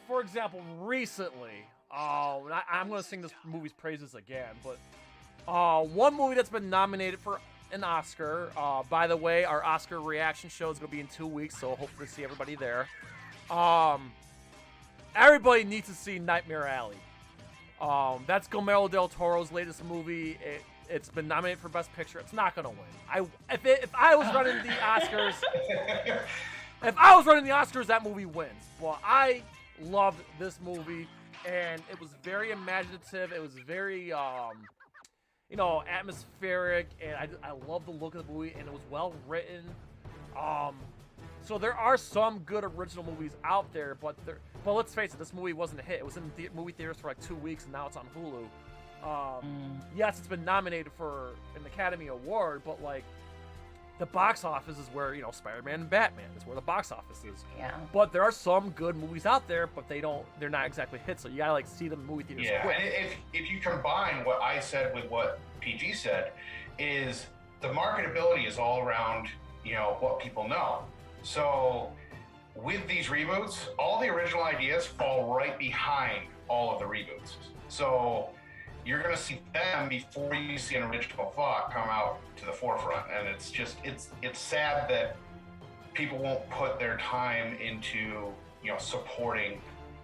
for example, recently, I'm going to sing this movie's praises again, but one movie that's been nominated for an Oscar. By the way, our Oscar reaction show is going to be in 2 weeks, so hopefully see everybody there. Everybody needs to see Nightmare Alley. That's Guillermo del Toro's latest movie. It's been nominated for Best Picture. It's not going to win. If I was running the Oscars, that movie wins. But I loved this movie, and it was very imaginative. It was very atmospheric, and I love the look of the movie, and it was well written. So there are some good original movies out there, but let's face it, this movie wasn't a hit. It was in movie theaters for like 2 weeks, and now it's on Hulu. Yes, it's been nominated for an Academy Award, but like the box office is where Spider-Man and Batman is where the box office is. Yeah. But there are some good movies out there, but they're not exactly hits. So you gotta like see them in movie theaters. Yeah, quick. and if you combine what I said with what PG said, is the marketability is all around what people know. So with these reboots, all the original ideas fall right behind all of the reboots. So you're going to see them before you see an original thought come out to the forefront. And it's sad that people won't put their time into, supporting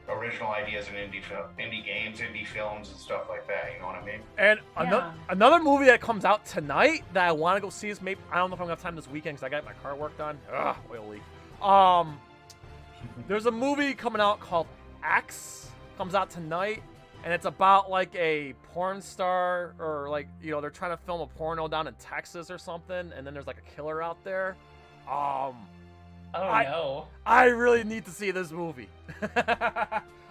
original ideas in indie games, indie films, and stuff like that. You know what I mean? And another movie that comes out tonight that I want to go see is I don't know if I'm gonna have time this weekend because I got my car work done. Oil leak. There's a movie coming out called X. Comes out tonight, and it's about like a porn star, or like they're trying to film a porno down in Texas or something, and then there's like a killer out there. No. I really need to see this movie.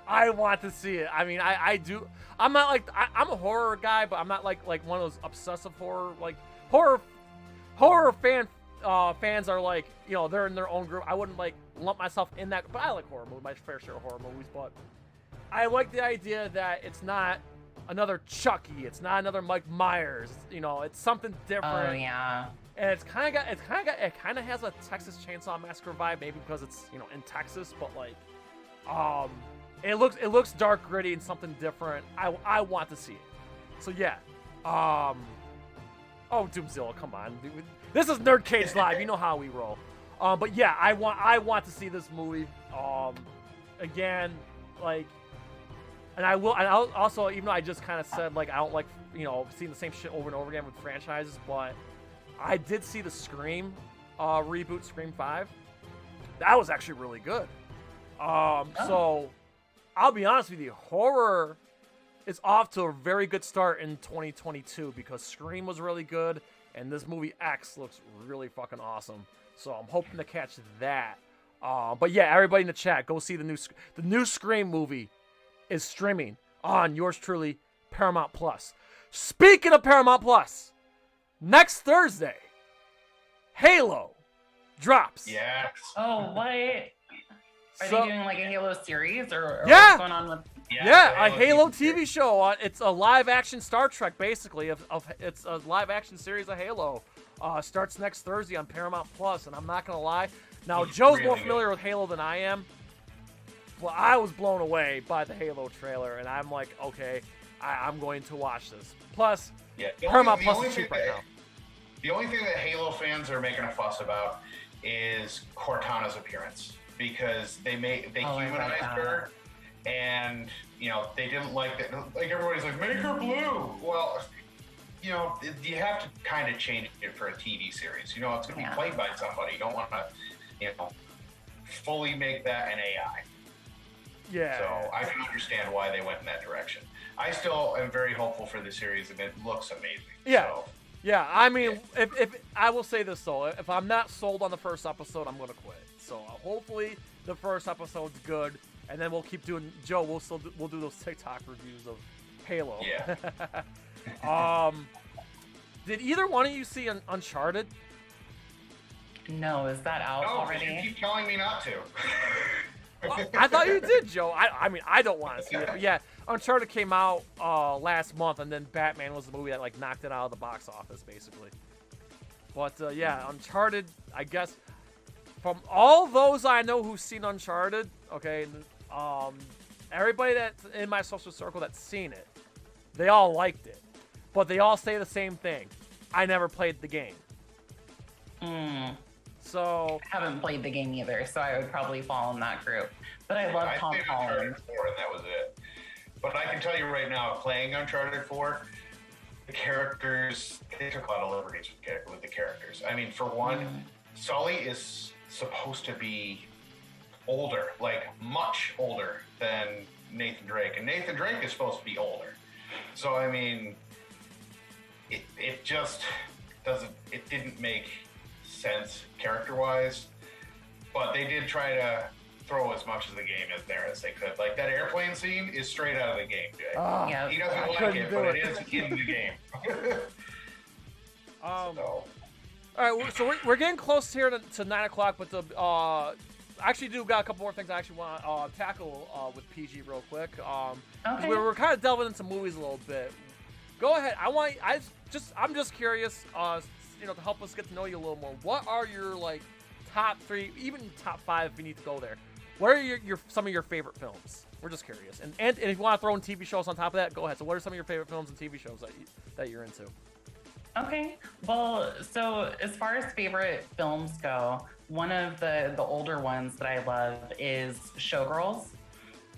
I want to see it. I mean, I do. I'm not like I'm a horror guy, but I'm not like one of those obsessive horror fans are like they're in their own group. I wouldn't like lump myself in that, but I like horror movies, my fair share of horror movies. But I like the idea that it's not another Chucky, it's not another Mike Myers. It's something different. Oh yeah. And it kind of has a Texas Chainsaw Massacre vibe, maybe because it's in Texas, but like, it looks dark, gritty, and something different. I want to see it. So yeah, Doomzilla, come on, dude. This is NerdCage Live. You know how we roll. But yeah, I want to see this movie. Again, like, and I'll also, even though I just kind of said like I don't like seeing the same shit over and over again with franchises, but I did see the Scream reboot, Scream 5. That was actually really good. So I'll be honest with you, horror is off to a very good start in 2022 because Scream was really good, and this movie X looks really fucking awesome. So I'm hoping to catch that. But yeah, everybody in the chat, go see the new Scream movie is streaming on yours truly, Paramount Plus. Speaking of Paramount Plus, next Thursday, Halo drops. Yes. Oh, what? Are they doing like a Halo series or what's going on with? Yeah, a Halo TV show. It's a live-action Star Trek, basically. It's a live-action series of Halo. Starts next Thursday on Paramount Plus, and I'm not gonna lie. Now, Joe's more familiar with Halo than I am. Well, I was blown away by the Halo trailer, and I'm like, okay, I'm going to watch this. Plus, Paramount Plus is cheap right now. The only thing that Halo fans are making a fuss about is Cortana's appearance, because they humanized her, and they didn't like that. Like, everybody's like, make her blue. Well, you have to kind of change it for a TV series. It's going to be played by somebody. You don't want to, fully make that an AI. Yeah. So I can understand why they went in that direction. I still am very hopeful for the series, and it looks amazing. Yeah. So, yeah, I mean, if I will say this though, if I'm not sold on the first episode, I'm gonna quit. So hopefully the first episode's good, and then we'll keep doing. Joe, we'll do those TikTok reviews of Halo. Yeah. Did either one of you see Uncharted? No, is that out already? You keep telling me not to. Well, I thought you did, Joe. I mean, I don't want to see it. But yeah, Uncharted came out last month, and then Batman was the movie that like knocked it out of the box office, basically. But yeah, Uncharted, I guess, from all those I know who've seen Uncharted, okay, everybody that's in my social circle that's seen it, they all liked it. But they all say the same thing. I never played the game. So I haven't played the game either, so I would probably fall in that group. But I love Tom Holland. Uncharted 4, and that was it. But I can tell you right now, playing Uncharted 4, the characters, they took a lot of liberties with the characters. I mean, for one, Sully is supposed to be older, like much older than Nathan Drake. And Nathan Drake is supposed to be older. So, I mean, it just didn't make sense character-wise, but they did try to throw as much of the game in there as they could. Like, that airplane scene is straight out of the game, Jay. Yeah, he doesn't like it, but it is in the game. All right, so we're getting close here to 9 o'clock, but I actually got a couple more things I actually want to tackle with PG real quick. Okay. We're kind of delving into movies a little bit. Go ahead. I'm just curious, to help us get to know you a little more. What are your like top 3, even top 5 if you need to go there? What are your some of your favorite films? We're just curious. And if you want to throw in TV shows on top of that, go ahead. So what are some of your favorite films and TV shows that you're into? Okay. Well, so as far as favorite films go, one of the older ones that I love is Showgirls.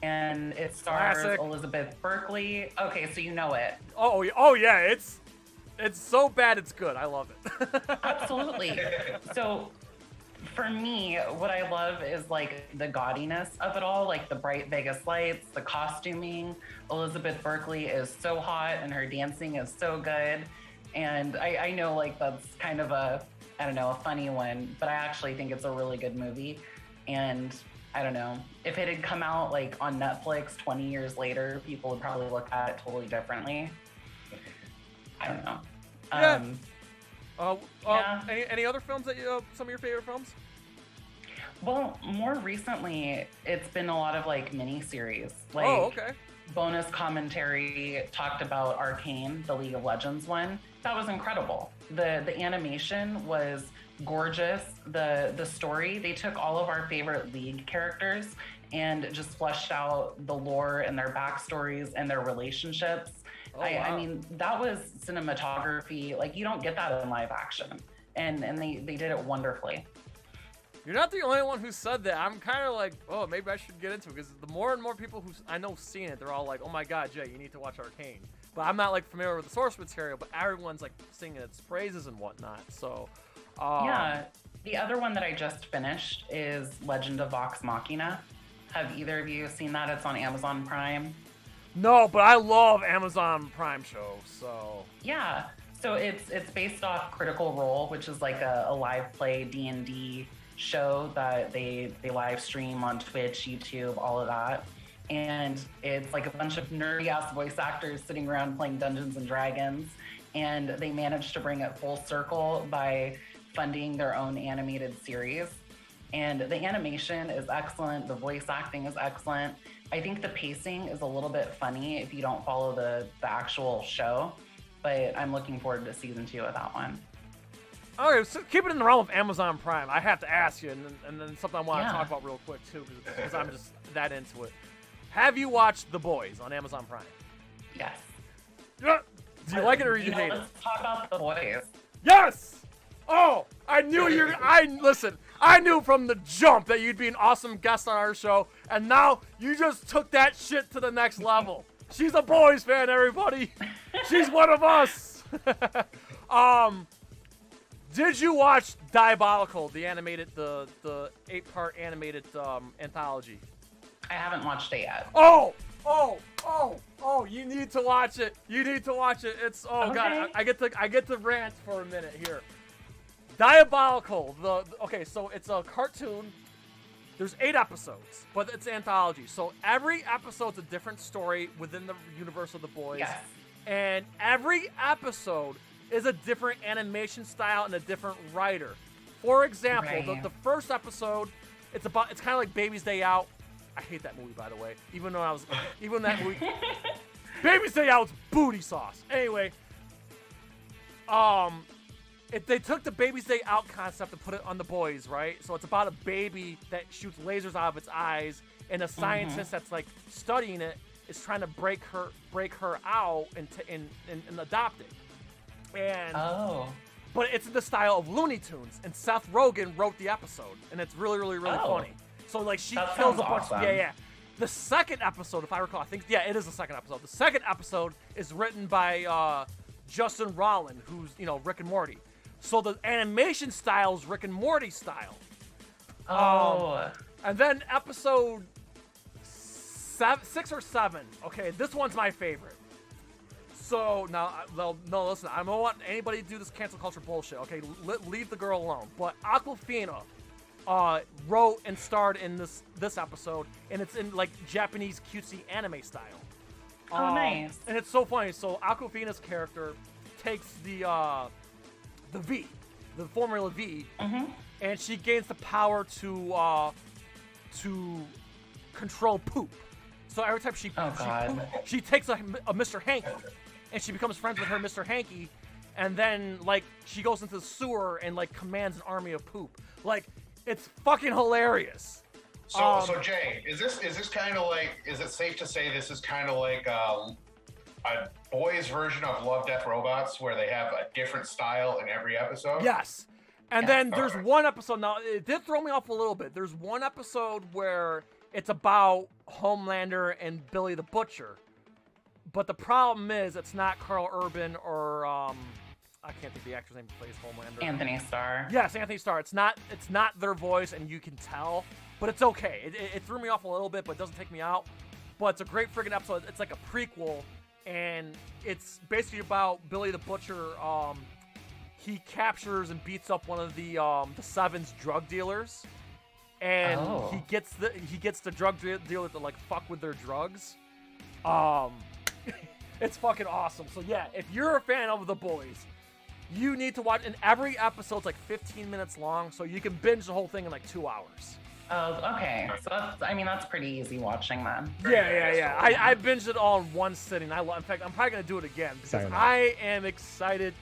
And it stars Classic. Elizabeth Berkley. Okay, so you know it. Oh yeah, it's so bad it's good. I love it. Absolutely. So for me, what I love is like the gaudiness of it all, like the bright Vegas lights, the costuming. Elizabeth Berkley is so hot and her dancing is so good. And I know like that's kind of a funny one, but I actually think it's a really good movie. And I don't know, if it had come out like on Netflix 20 years later, people would probably look at it totally differently. I don't know. Yeah. Any other films that some of your favorite films? Well, more recently, it's been a lot of like mini-series. Like, okay. Bonus commentary talked about Arcane, the League of Legends one. That was incredible. The animation was gorgeous. The story, they took all of our favorite League characters and just fleshed out the lore and their backstories and their relationships. Wow. I mean, that was cinematography. Like, you don't get that in live action. And they did it wonderfully. You're not the only one who said that. I'm kind of like, oh, maybe I should get into it, because the more and more people who I know seen it, they're all like, oh my God, Jay, you need to watch Arcane. But I'm not like familiar with the source material, but everyone's like singing its praises and whatnot. So, yeah. The other one that I just finished is Legend of Vox Machina. Have either of you seen that? It's on Amazon Prime. No, but I love Amazon Prime shows, so. Yeah. So it's based off Critical Role, which is like a live play D&D show that they live stream on Twitch, YouTube, all of that. and it's like a bunch of nerdy ass voice actors sitting around playing Dungeons and Dragons, and they managed to bring it full circle by funding their own animated series. And the animation is excellent, the voice acting is excellent. I think the pacing is a little bit funny if you don't follow the actual show, but I'm looking forward to season 2 of that one. Okay, so keep it in the realm of Amazon Prime. I have to ask you, and then something I want to talk about real quick too, because I'm just that into it. Have you watched The Boys on Amazon Prime? Yes. Yeah. Do you like it or do you hate it? Let's talk about The Boys. Yes! Oh, I knew I knew from the jump that you'd be an awesome guest on our show, and now you just took that shit to the next level. She's a Boys fan, everybody. She's one of us. Did you watch Diabolical, the 8-part animated anthology? I haven't watched it yet. Oh, you need to watch it. It's Okay. God, I get to rant for a minute here. Diabolical. Okay, so it's a cartoon. There's 8 episodes, but it's an anthology. So every episode's a different story within the universe of The Boys. Yes. And every episode is a different animation style and a different writer. For example, Right. the first episode, it's kind of like Baby's Day Out. I hate that movie, by the way. Even that movie, Baby's Day Out's booty sauce. Anyway, they took the Baby's Day Out concept and put it on The Boys, right? So it's about a baby that shoots lasers out of its eyes, and a scientist that's like studying it is trying to break her out and adopt it. And but it's in the style of Looney Tunes, and Seth Rogen wrote the episode, and it's really funny. So like she kills a bunch. Awesome. Yeah. The second episode, if I recall, it is the second episode. The second episode is written by Justin Roiland, who's Rick and Morty. So the animation style is Rick and Morty style. And then episode 6 or 7. Okay, this one's my favorite. So now, no, listen. I don't want anybody to do this cancel culture bullshit. Okay, leave the girl alone. But Awkwafina wrote and starred in this episode, and it's in like Japanese cutesy anime style. Nice. And it's so funny. So Awkwafina's character takes the V, the Formula V, and she gains the power to control poop. So every time she takes a Mr. Hanky, and she becomes friends with her Mr. Hanky, and then like she goes into the sewer and like commands an army of poop. Like it's fucking hilarious. So Jay, is this kind of like? Is it safe to say this is kind of like a Boys version of Love, Death, Robots, where they have a different style in every episode? Yes. And then there's one episode. Now it did throw me off a little bit. There's one episode where it's about Homelander and Billy the Butcher. But the problem is it's not Carl Urban or I can't think the actor's name who plays Homelander. Anthony Starr. Yes, Anthony Starr. It's not their voice, and you can tell, but it's okay. It threw me off a little bit, but it doesn't take me out. But it's a great friggin' episode. It's like a prequel, and it's basically about Billy the Butcher. He captures and beats up one of the Seven's drug dealers, and he gets the drug dealer to like fuck with their drugs. It's fucking awesome. So yeah, if you're a fan of The Boys, you need to watch. And every episode's like 15 minutes long, so you can binge the whole thing in like 2 hours. Oh, okay. So that's pretty easy watching then. Yeah. I binged it all in one sitting. In fact, I'm probably gonna do it again because I am excited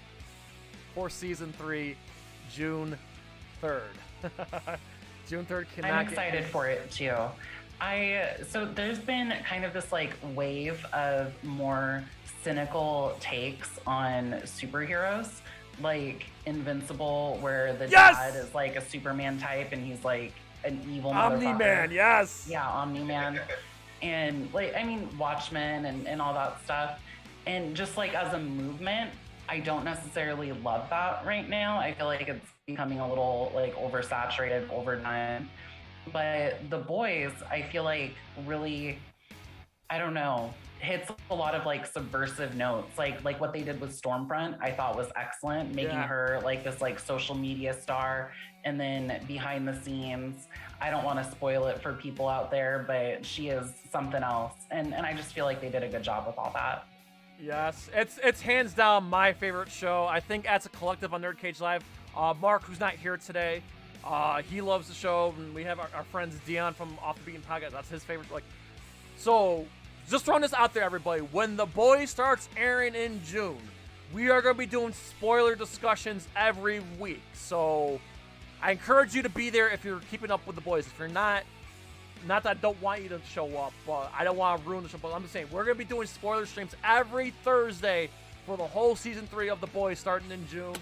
for season 3, June 3rd. June 3rd. I'm excited for it too. So there's been kind of this like wave of more cynical takes on superheroes, like Invincible, where the dad is like a Superman type and he's like an evil Omni-Man, yes. Yeah, Omni-Man. And like, I mean, Watchmen and all that stuff. And just like as a movement, I don't necessarily love that right now. I feel like it's becoming a little like oversaturated, overdone. But The Boys, I feel like really I don't know, hits a lot of like subversive notes, like what they did with Stormfront. I thought was excellent, making her like this like social media star, and then behind the scenes, I don't want to spoil it for people out there, but she is something else, and I just feel like they did a good job with all that. Yes, it's hands down my favorite show. I think as a collective on NerdCage Live, Mark, who's not here today, he loves the show, and we have our friends Dion from Off the Beaten Podcast. That's his favorite. Like, so just throwing this out there, everybody. When The Boys starts airing in June, we are going to be doing spoiler discussions every week. So I encourage you to be there if you're keeping up with The Boys. If you're not that I don't want you to show up, but I don't want to ruin the show. But I'm just saying, we're going to be doing spoiler streams every Thursday for the whole season 3 of The Boys starting in June.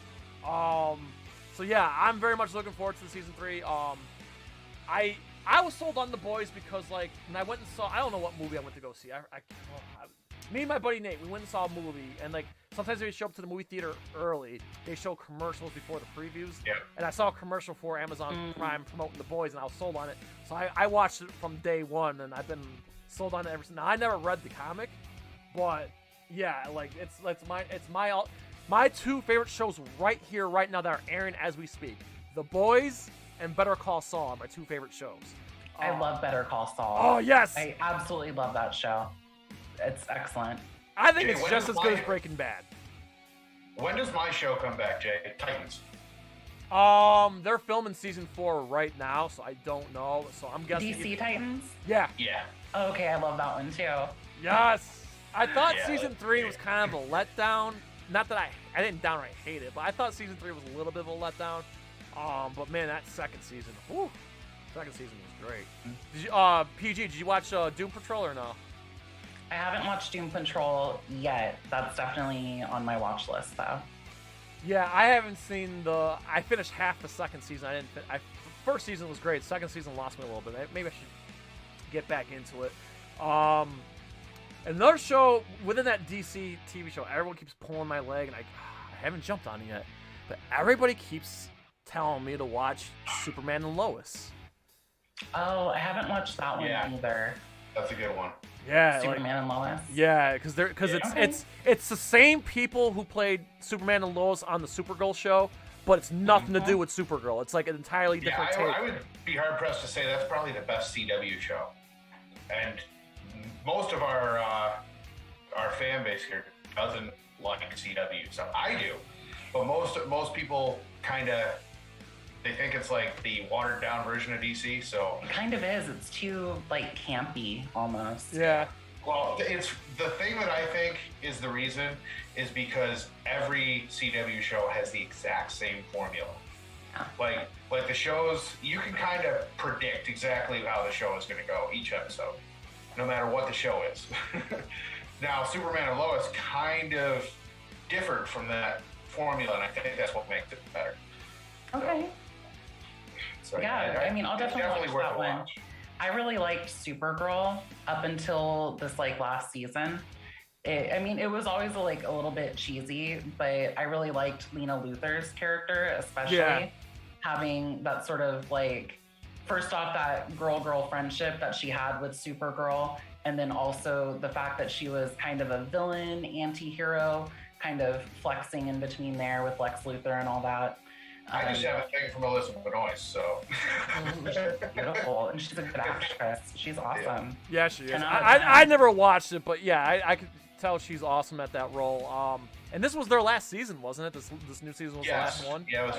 So yeah, I'm very much looking forward to the season 3. I was sold on The Boys because, like, when I went and saw, I don't know what movie I went to go see. Me and my buddy Nate, we went and saw a movie, and like sometimes they show up to the movie theater early. They show commercials before the previews. Yeah. And I saw a commercial for Amazon Prime promoting The Boys, and I was sold on it. So I watched it from day one, and I've been sold on it ever since. Now I never read the comic, but yeah, like it's my two favorite shows right here, right now that are airing as we speak. The Boys and Better Call Saul are my two favorite shows. I love Better Call Saul. Oh yes, I absolutely love that show. It's excellent. I think it's just as good as Breaking Bad. When does my show come back, Jay? Titans. They're filming season 4 right now, so I don't know. So I'm guessing DC Titans? Yeah. Yeah. Okay, I love that one too. Yes. I thought season 3 was kind of a letdown. Not that I didn't downright hate it, but I thought season 3 was a little bit of a letdown. But man, that second season, second season was great. Did you, PG, did you watch Doom Patrol or no? I haven't watched Doom Patrol yet. That's definitely on my watch list, though. Yeah, I haven't seen I finished half the second season. First season was great. Second season lost me a little bit. Maybe I should get back into it. Another show within that DC TV show, everyone keeps pulling my leg, and I haven't jumped on it yet. But everybody keeps telling me to watch Superman and Lois. Oh, I haven't watched that one either. That's a good one. Yeah, Superman and Lois. Yeah, because it's the same people who played Superman and Lois on the Supergirl show, but it's nothing to do with Supergirl. It's like an entirely different take. I would be hard pressed to say that's probably the best CW show, and most of our fan base here doesn't like CW. So I do, but most people kind of. They think it's like the watered down version of DC, so... It kind of is. It's too, like, campy, almost. Yeah. Well, it's the thing that I think is the reason is because every CW show has the exact same formula. Yeah. Like the shows, you can kind of predict exactly how the show is going to go each episode, no matter what the show is. Now, Superman and Lois kind of differed from that formula, and I think that's what makes it better. Okay. So, yeah, I mean, I'll definitely watch that one. I really liked Supergirl up until this last season. It was always a little bit cheesy, but I really liked Lena Luthor's character, especially having that sort of first off, that girl friendship that she had with Supergirl, and then also the fact that she was kind of a villain, anti-hero, kind of flexing in between there with Lex Luthor and all that. I just have a thing from Elizabeth Benoist, so. She's beautiful, and she's a good actress. She's awesome. Yeah, she is. I never watched it, but yeah, I could tell she's awesome at that role. And this was their last season, wasn't it? This new season was the last one? Yeah, it was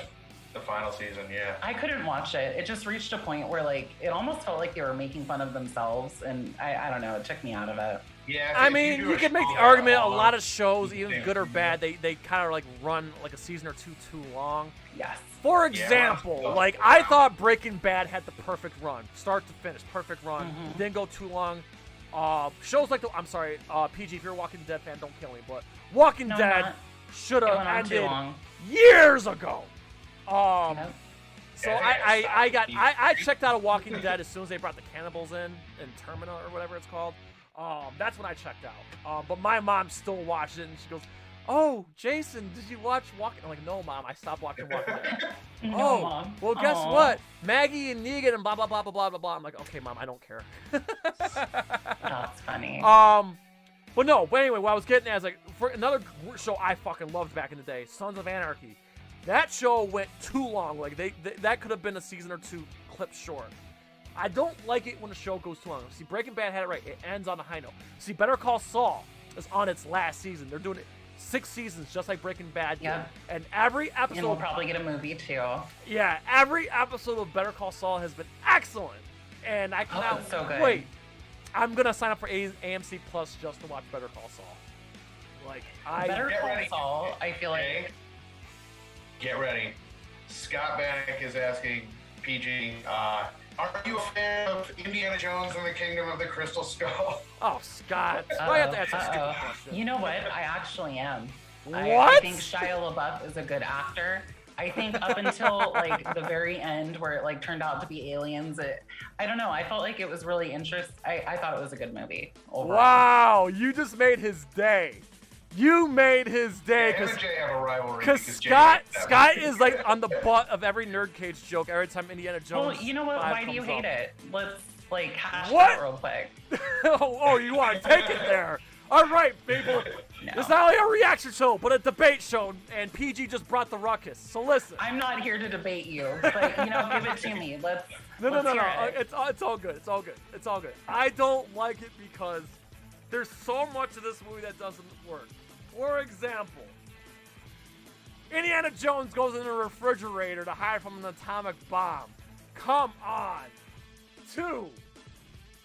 the final season, yeah. I couldn't watch it. It just reached a point where, it almost felt like they were making fun of themselves, and I don't know, it took me out of it. Yeah, I mean, you could make the argument a lot of shows, even good or bad, they kind of run a season or two too long. Yes. For example, I thought Breaking Bad had the perfect run, start to finish, perfect run. Didn't go too long. Shows like I'm sorry, PG, if you're a Walking Dead fan, don't kill me, but Walking Dead should have ended years ago. So I checked out of Walking Dead as soon as they brought the cannibals in Termina or whatever it's called. That's when I checked out. But my mom still watches it, and she goes, oh, Jason, did you watch Walking? I'm like, no, Mom, I stopped watching Walking Dead. No, Oh, Mom. well, guess Aw. what? Maggie and Negan and blah, blah, blah, blah, blah, blah, blah. I'm like, okay, Mom, I don't care. That's funny. But no, but anyway, what I was getting at is like, for another show I fucking loved back in the day, Sons of Anarchy. That show went too long. Like, that could have been a season or two clipped short. I don't like it when a show goes too long. See, Breaking Bad had it right. It ends on a high note. See, Better Call Saul is on its last season. They're doing it 6 seasons, just like Breaking Bad did. Yeah. And every episode... And we'll probably get a movie, too. Yeah, every episode of Better Call Saul has been excellent. And I cannot it's so good. wait. I'm going to sign up for AMC Plus just to watch Better Call Saul. Like, Better Get Call ready. Saul, I feel like... Get ready. Scott Bannock is asking PG, are you a fan of Indiana Jones and the Kingdom of the Crystal Skull? Oh, Scott. Why have to answer a stupid question? You know what? I actually am. I What? think Shia LaBeouf is a good actor. I think up until like the very end where it like turned out to be aliens, I don't know. I felt like it was really interesting. I thought it was a good movie overall. Wow, you just made his day. You made his day Him and Jay have a rivalry because Jay Scott hates that movie. is like on the butt of every NerdCage joke every time Indiana Jones. Well, you know what? 5 Why do you comes hate up. it? Let's like hash What? that real quick. oh, you want to take it there? All right, people. No. It's not only a reaction show, but a debate show, and PG just brought the ruckus. So listen. I'm not here to debate you, but you know, give it to me. Let's No. hear it. It's all good. It's all good. It's all good. I don't like it because there's so much of this movie that doesn't work. For example, Indiana Jones goes in a refrigerator to hide from an atomic bomb. Come on. 2,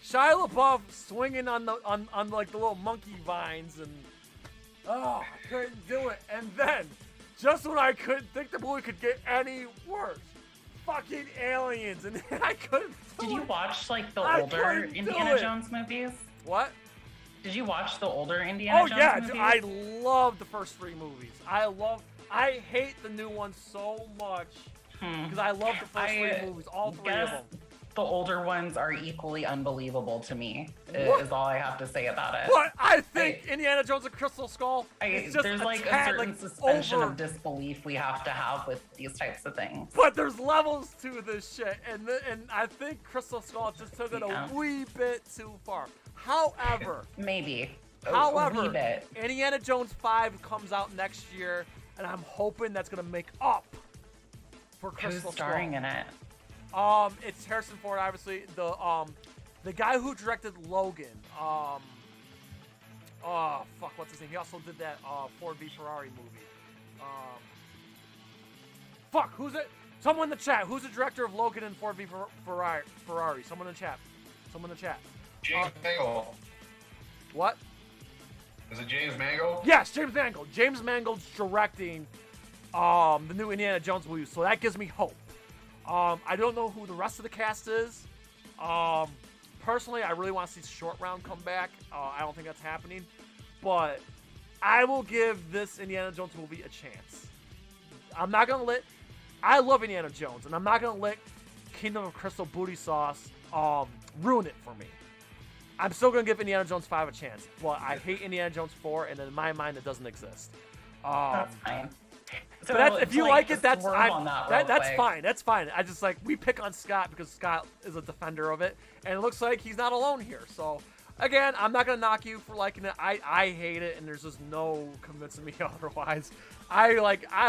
Shia LaBeouf swinging on like the little monkey vines and I couldn't do it. And then, just when I couldn't think the movie could get any worse, fucking aliens, and I couldn't. Did you watch like the I older couldn't do Indiana it. Jones movies? What? Did you watch the older Indiana Jones yeah, movies? I love the first 3 movies. I hate the new ones so much because I love the first 3 movies, all 3 of guess them. The older ones are equally unbelievable to me. What? Is all I have to say about it. But I think Indiana Jones and Crystal Skull. It's just there's like a tad, certain like, suspension over. of disbelief we have to have with these types of things. But there's levels to this shit, and I think Crystal Skull just took it Yeah. a wee bit too far. However, Maybe. A However, wee bit. Indiana Jones 5 comes out next year, and I'm hoping that's gonna make up for Crystal Who's starring Skull. in it? It's Harrison Ford, obviously. The guy who directed Logan. What's his name? He also did that Ford v Ferrari movie. Who's it? Someone in the chat. Who's the director of Logan and Ford v Ferrari? Someone in the chat. James Mangold. What? Is it James Mangold? Yes, James Mangold. James Mangold's directing the new Indiana Jones movie, so that gives me hope. I don't know who the rest of the cast is. Personally, I really want to see Short Round come back. I don't think that's happening, but I will give this Indiana Jones movie a chance. I'm not gonna let. I love Indiana Jones, and I'm not gonna let Kingdom of Crystal Booty Sauce ruin it for me. I'm still gonna give Indiana Jones 5 a chance, but I hate Indiana Jones 4, and in my mind, it doesn't exist. That's fine. So But that's, if you like it, that's swerve on that real that's quick. fine. That's fine. I just like we pick on Scott because Scott is a defender of it, and it looks like he's not alone here. So again, I'm not gonna knock you for liking it. I hate it, and there's just no convincing me otherwise. It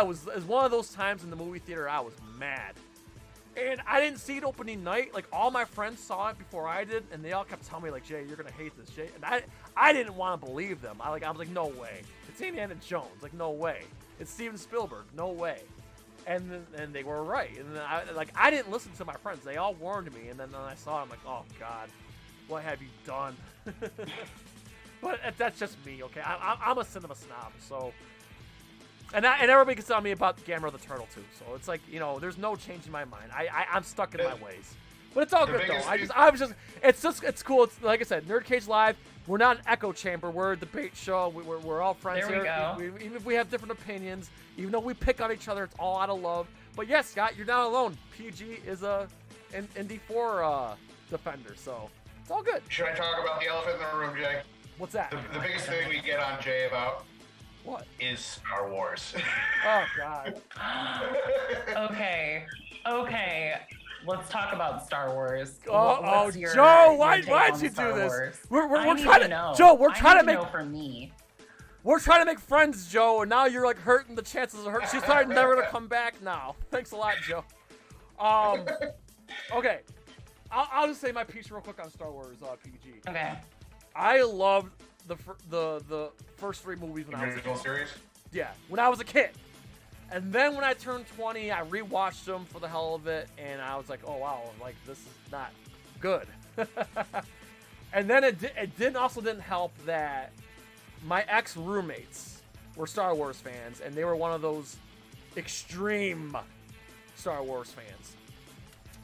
was one of those times in the movie theater I was mad, and I didn't see it opening night. Like all my friends saw it before I did, and they all kept telling me like, Jay, you're gonna hate this, Jay, and I didn't want to believe them. I was like, no way. It's Indiana Jones. Like no way. It's Steven Spielberg. No way. And they were right. And then I didn't listen to my friends. They all warned me. And then I saw it. I'm like, oh God, what have you done? But that's just me. Okay, I'm a cinema snob. So, and everybody gets on me about Gamera the Turtle too. So it's like, there's no change in my mind. I'm stuck in my ways. But it's all good though. It's cool. It's like I said, NerdCage Live. We're not an echo chamber. We're a debate show. We're all friends There we here. go. Even if we have different opinions, even though we pick on each other, it's all out of love. But yes, Scott, you're not alone. PG is a Indy 4 defender, so it's all good. Should I talk about the elephant in the room, Jay? What's that? The biggest thing we get on Jay about What? is Star Wars. Oh God. Okay. Let's talk about Star Wars. Oh, What's your- Joe, your why'd take on you Star do this? Wars? We're I need trying to know. Joe. We're I trying to need make. know for me. We're trying to make friends, Joe, and now you're like hurting the chances of her. She's probably never gonna come back now. Thanks a lot, Joe. Okay, I'll just say my piece real quick on Star Wars PG. Okay. I loved the first 3 movies when I was a Original kid. series. Yeah, when I was a kid. And then when I turned 20, I rewatched them for the hell of it, and I was like, oh wow, like this is not good. And then it didn't help that my ex-roommates were Star Wars fans, and they were one of those extreme Star Wars fans.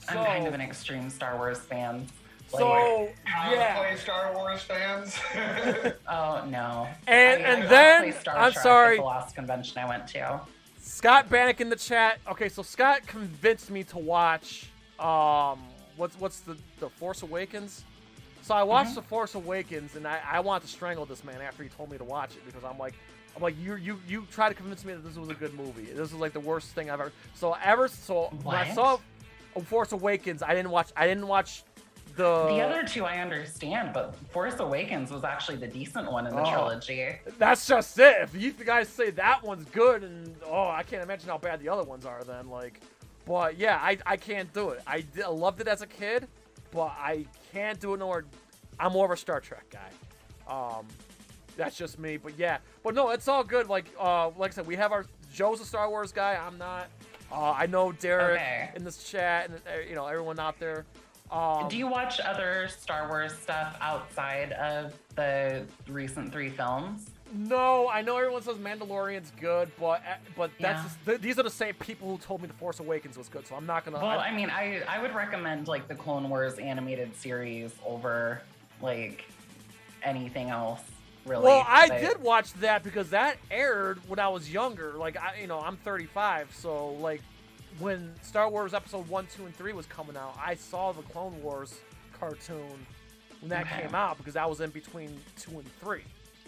I'm kind of an extreme Star Wars fan. So yeah, Cosplay Star Wars fans. Oh no. And I then cosplayed Star I'm Trek sorry, at the last convention I went to. Scott Bannock in the chat. Okay, so Scott convinced me to watch what's the Force Awakens. So I watched The Force Awakens, and I wanted to strangle this man after he told me to watch it, because I'm like you tried to convince me that this was a good movie. This was like the worst thing I've ever. So when I saw Force Awakens, I didn't watch the other two I understand, but Force Awakens was actually the decent one in the trilogy. That's just it. If you guys say that one's good, and I can't imagine how bad the other ones are then. Like, but yeah, I can't do it. I loved it as a kid, but I can't do it no more. I'm more of a Star Trek guy. That's just me. But yeah, but no, it's all good. Like I said, we have Joe's a Star Wars guy. I'm not. I know Derek in this chat, and everyone out there. Do you watch other Star Wars stuff outside of the recent 3 films? No, I know everyone says Mandalorian's good, but that's these are the same people who told me The Force Awakens was good, so I'm not gonna. Well, I mean, I would recommend like the Clone Wars animated series over like anything else. Really. Well, I did watch that because that aired when I was younger. Like I'm 35, so like. When Star Wars Episode 1, 2, and 3 was coming out, I saw the Clone Wars cartoon when that came out, because I was in between 2 and 3.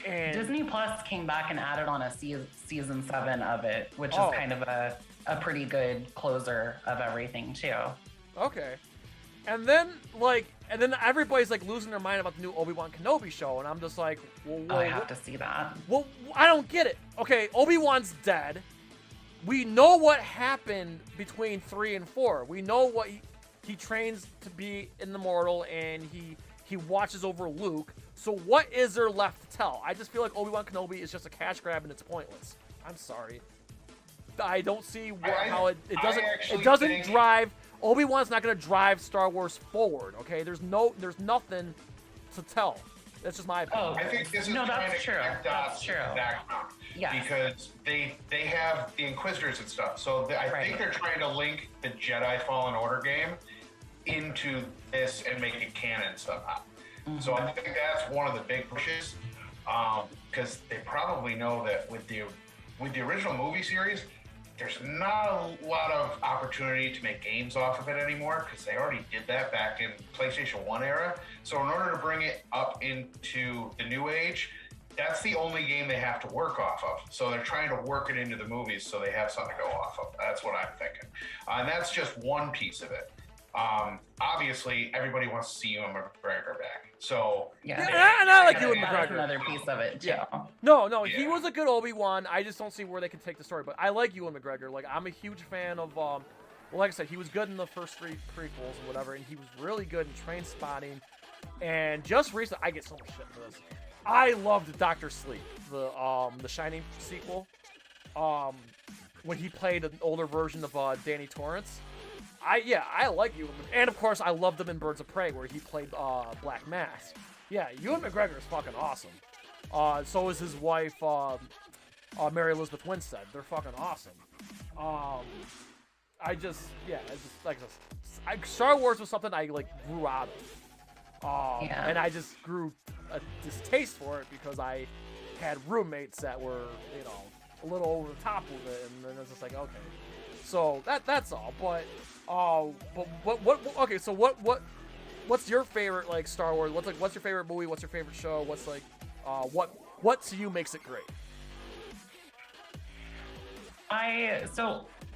And Disney Plus came back and added on a season 7 of it, which is kind of a pretty good closer of everything too. Okay. And then everybody's like losing their mind about the new Obi-Wan Kenobi show, and I'm just like, well, I have to see that. Well, I don't get it. Okay, Obi-Wan's dead. We know what happened between 3 and 4. We know what he trains to be an immortal, and he watches over Luke. So what is there left to tell? I just feel like Obi-Wan Kenobi is just a cash grab, and it's pointless. I'm sorry. I don't see how it doesn't drive. Obi-Wan's not going to drive Star Wars forward. Okay, there's nothing to tell. That's just my opinion. I think this is trying to connect dots to the background. Yeah. Because they have the Inquisitors and stuff. So I think they're trying to link the Jedi Fallen Order game into this and make it canon somehow. So I think that's one of the big pushes. Because they probably know that with the original movie series, there's not a lot of opportunity to make games off of it anymore, because they already did that back in PlayStation 1 era. So in order to bring it up into the new age, that's the only game they have to work off of. So they're trying to work it into the movies so they have something to go off of. That's what I'm thinking. And that's just one piece of it. Obviously, everybody wants to see Ewan McGregor back. So and I like Ewan McGregor. That's another piece of it too. Yeah. No, he was a good Obi-Wan. I just don't see where they can take the story. But I like Ewan McGregor. Like, I'm a huge fan of. Well, like I said, he was good in the first 3 prequels and whatever, and he was really good in Train Spotting. And just recently, I get so much shit for this. I loved Dr. Sleep, the Shining sequel. When he played an older version of Danny Torrance. I like Ewan McGregor. And of course, I loved him in Birds of Prey, where he played Black Mask. Yeah, Ewan McGregor is fucking awesome. So is his wife, Mary Elizabeth Winstead. They're fucking awesome. Star Wars was something I grew out of. And I just grew a distaste for it because I had roommates that were, a little over the top with it, and then it's just like, okay. So that's all. But okay, so what's your favorite Star Wars? What's your favorite movie? What's your favorite show? What's what to you makes it great? I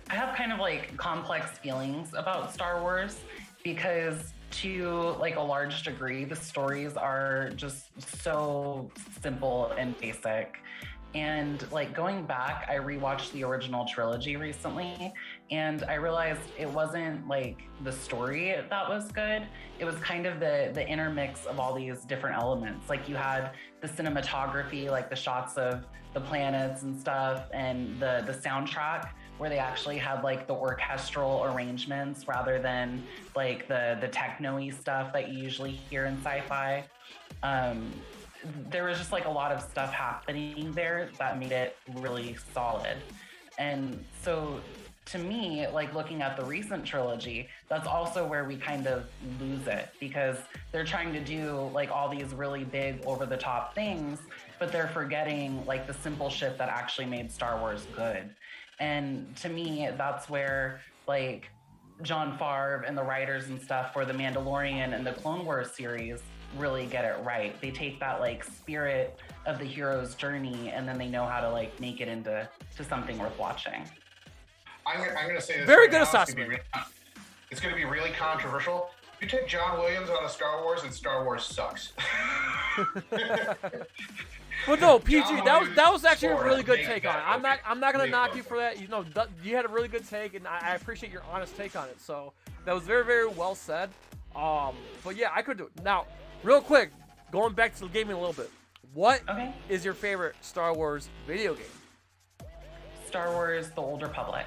have kind of like complex feelings about Star Wars because to like a large degree, the stories are just so simple and basic. And like going back, I rewatched the original trilogy recently, and I realized it wasn't like the story that was good. It was kind of the intermix of all these different elements. Like you had the cinematography, like the shots of the planets and stuff, and the soundtrack where they actually had like the orchestral arrangements rather than like the techno-y stuff that you usually hear in sci-fi. There was just like a lot of stuff happening there that made it really solid. And so to me, like looking at the recent trilogy, that's also where we kind of lose it, because they're trying to do like all these really big over the top things, but they're forgetting like the simple shit that actually made Star Wars good. And to me, that's where like Jon Favreau and the writers and stuff for The Mandalorian and the Clone Wars series really get it right. They take that like spirit of the hero's journey, and then they know how to like make it into something worth watching. I'm gonna say this. Very right good now, assessment. It's gonna be really controversial. You take John Williams on a Star Wars, and Star Wars sucks. But no, PG, that was actually a Florida, really good make take that on it. I'm not gonna Make knock that you for that. You know, you had a really good take, and I appreciate your honest take on it. So that was very, very well said. But yeah, I could do it. Now, real quick, going back to gaming a little bit. What is your favorite Star Wars video game? Star Wars: The Old Republic.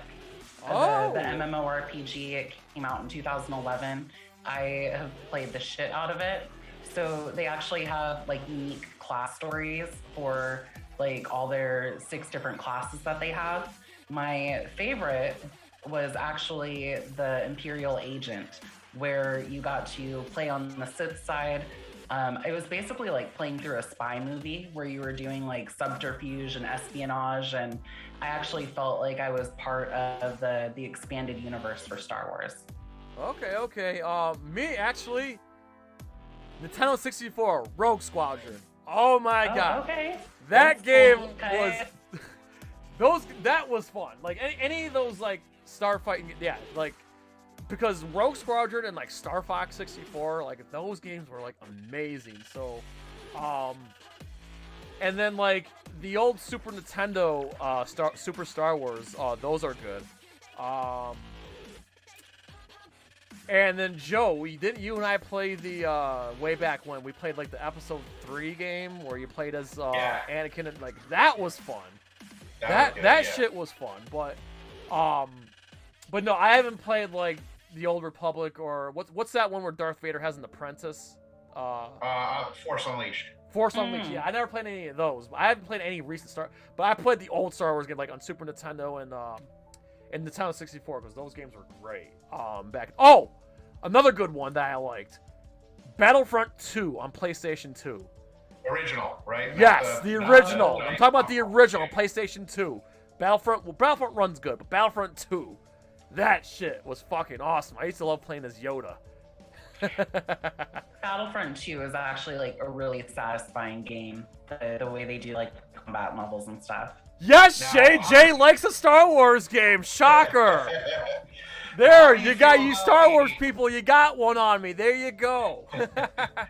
Oh. The MMORPG. It came out in 2011. I have played the shit out of it. So they actually have like unique class stories for like all their 6 different classes that they have. My favorite was actually the Imperial Agent, where you got to play on the Sith side. It was basically like playing through a spy movie where you were doing like subterfuge and espionage, and I actually felt like I was part of the expanded universe for Star Wars. Okay. Me actually, Nintendo 64 Rogue Squadron. Oh my god. Okay. That game was that was fun. Like any of those like starfighting, yeah, like because Rogue Squadron and like Star Fox 64, like those games were like amazing. So and then like the old Super Nintendo Super Star Wars, those are good. And then Joe, you and I played the way back when we played like the episode 3 game where you played as Anakin, and like that was fun. That shit was fun, but no, I haven't played like the Old Republic or what's that one where Darth Vader has an apprentice? Force Unleashed. Force Unleashed. Yeah, I never played any of those. I haven't played any recent but I played the old Star Wars game like on Super Nintendo and Nintendo 64 because those games were great. Back. Oh, another good one that I liked, Battlefront 2 on PlayStation 2. Original, right? Yes, the original. I'm talking about the original on PlayStation 2. Battlefront runs good, but Battlefront 2, that shit was fucking awesome. I used to love playing as Yoda. Battlefront 2 is actually like a really satisfying game. The way they do like combat levels and stuff. Yes, Jay likes a Star Wars game. Shocker. There, you got you Star Wars people. You got one on me. There you go.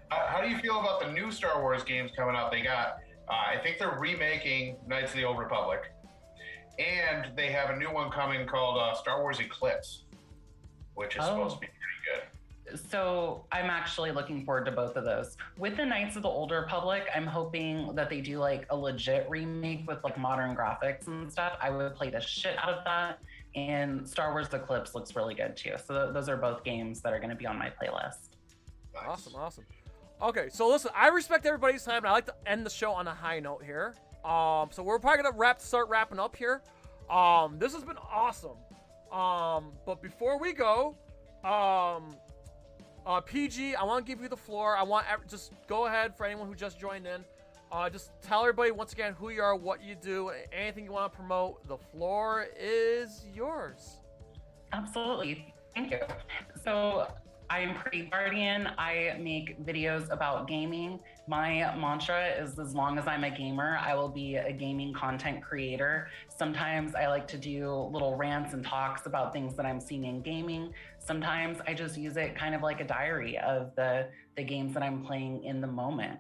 How do you feel about the new Star Wars games coming out? They got, I think they're remaking Knights of the Old Republic, and they have a new one coming called Star Wars Eclipse, which is supposed to be pretty good. So I'm actually looking forward to both of those. With the Knights of the Old Republic, I'm hoping that they do like a legit remake with like modern graphics and stuff. I would play the shit out of that. And Star Wars Eclipse looks really good too. So those are both games that are going to be on my playlist. Awesome. Okay, so listen, I respect everybody's time, and I like to end the show on a high note here. So we're probably gonna start wrapping up here. This has been awesome. But before we go, PG, I want to give you the floor. I want just go ahead for anyone who just joined in. Just tell everybody once again who you are, what you do, anything you want to promote. The floor is yours. Absolutely. Thank you. So I am Pretty Guardian. I make videos about gaming, My mantra is, as long as I'm a gamer, I will be a gaming content creator. Sometimes I like to do little rants and talks about things that I'm seeing in gaming. Sometimes I just use it kind of like a diary of the games that I'm playing in the moment.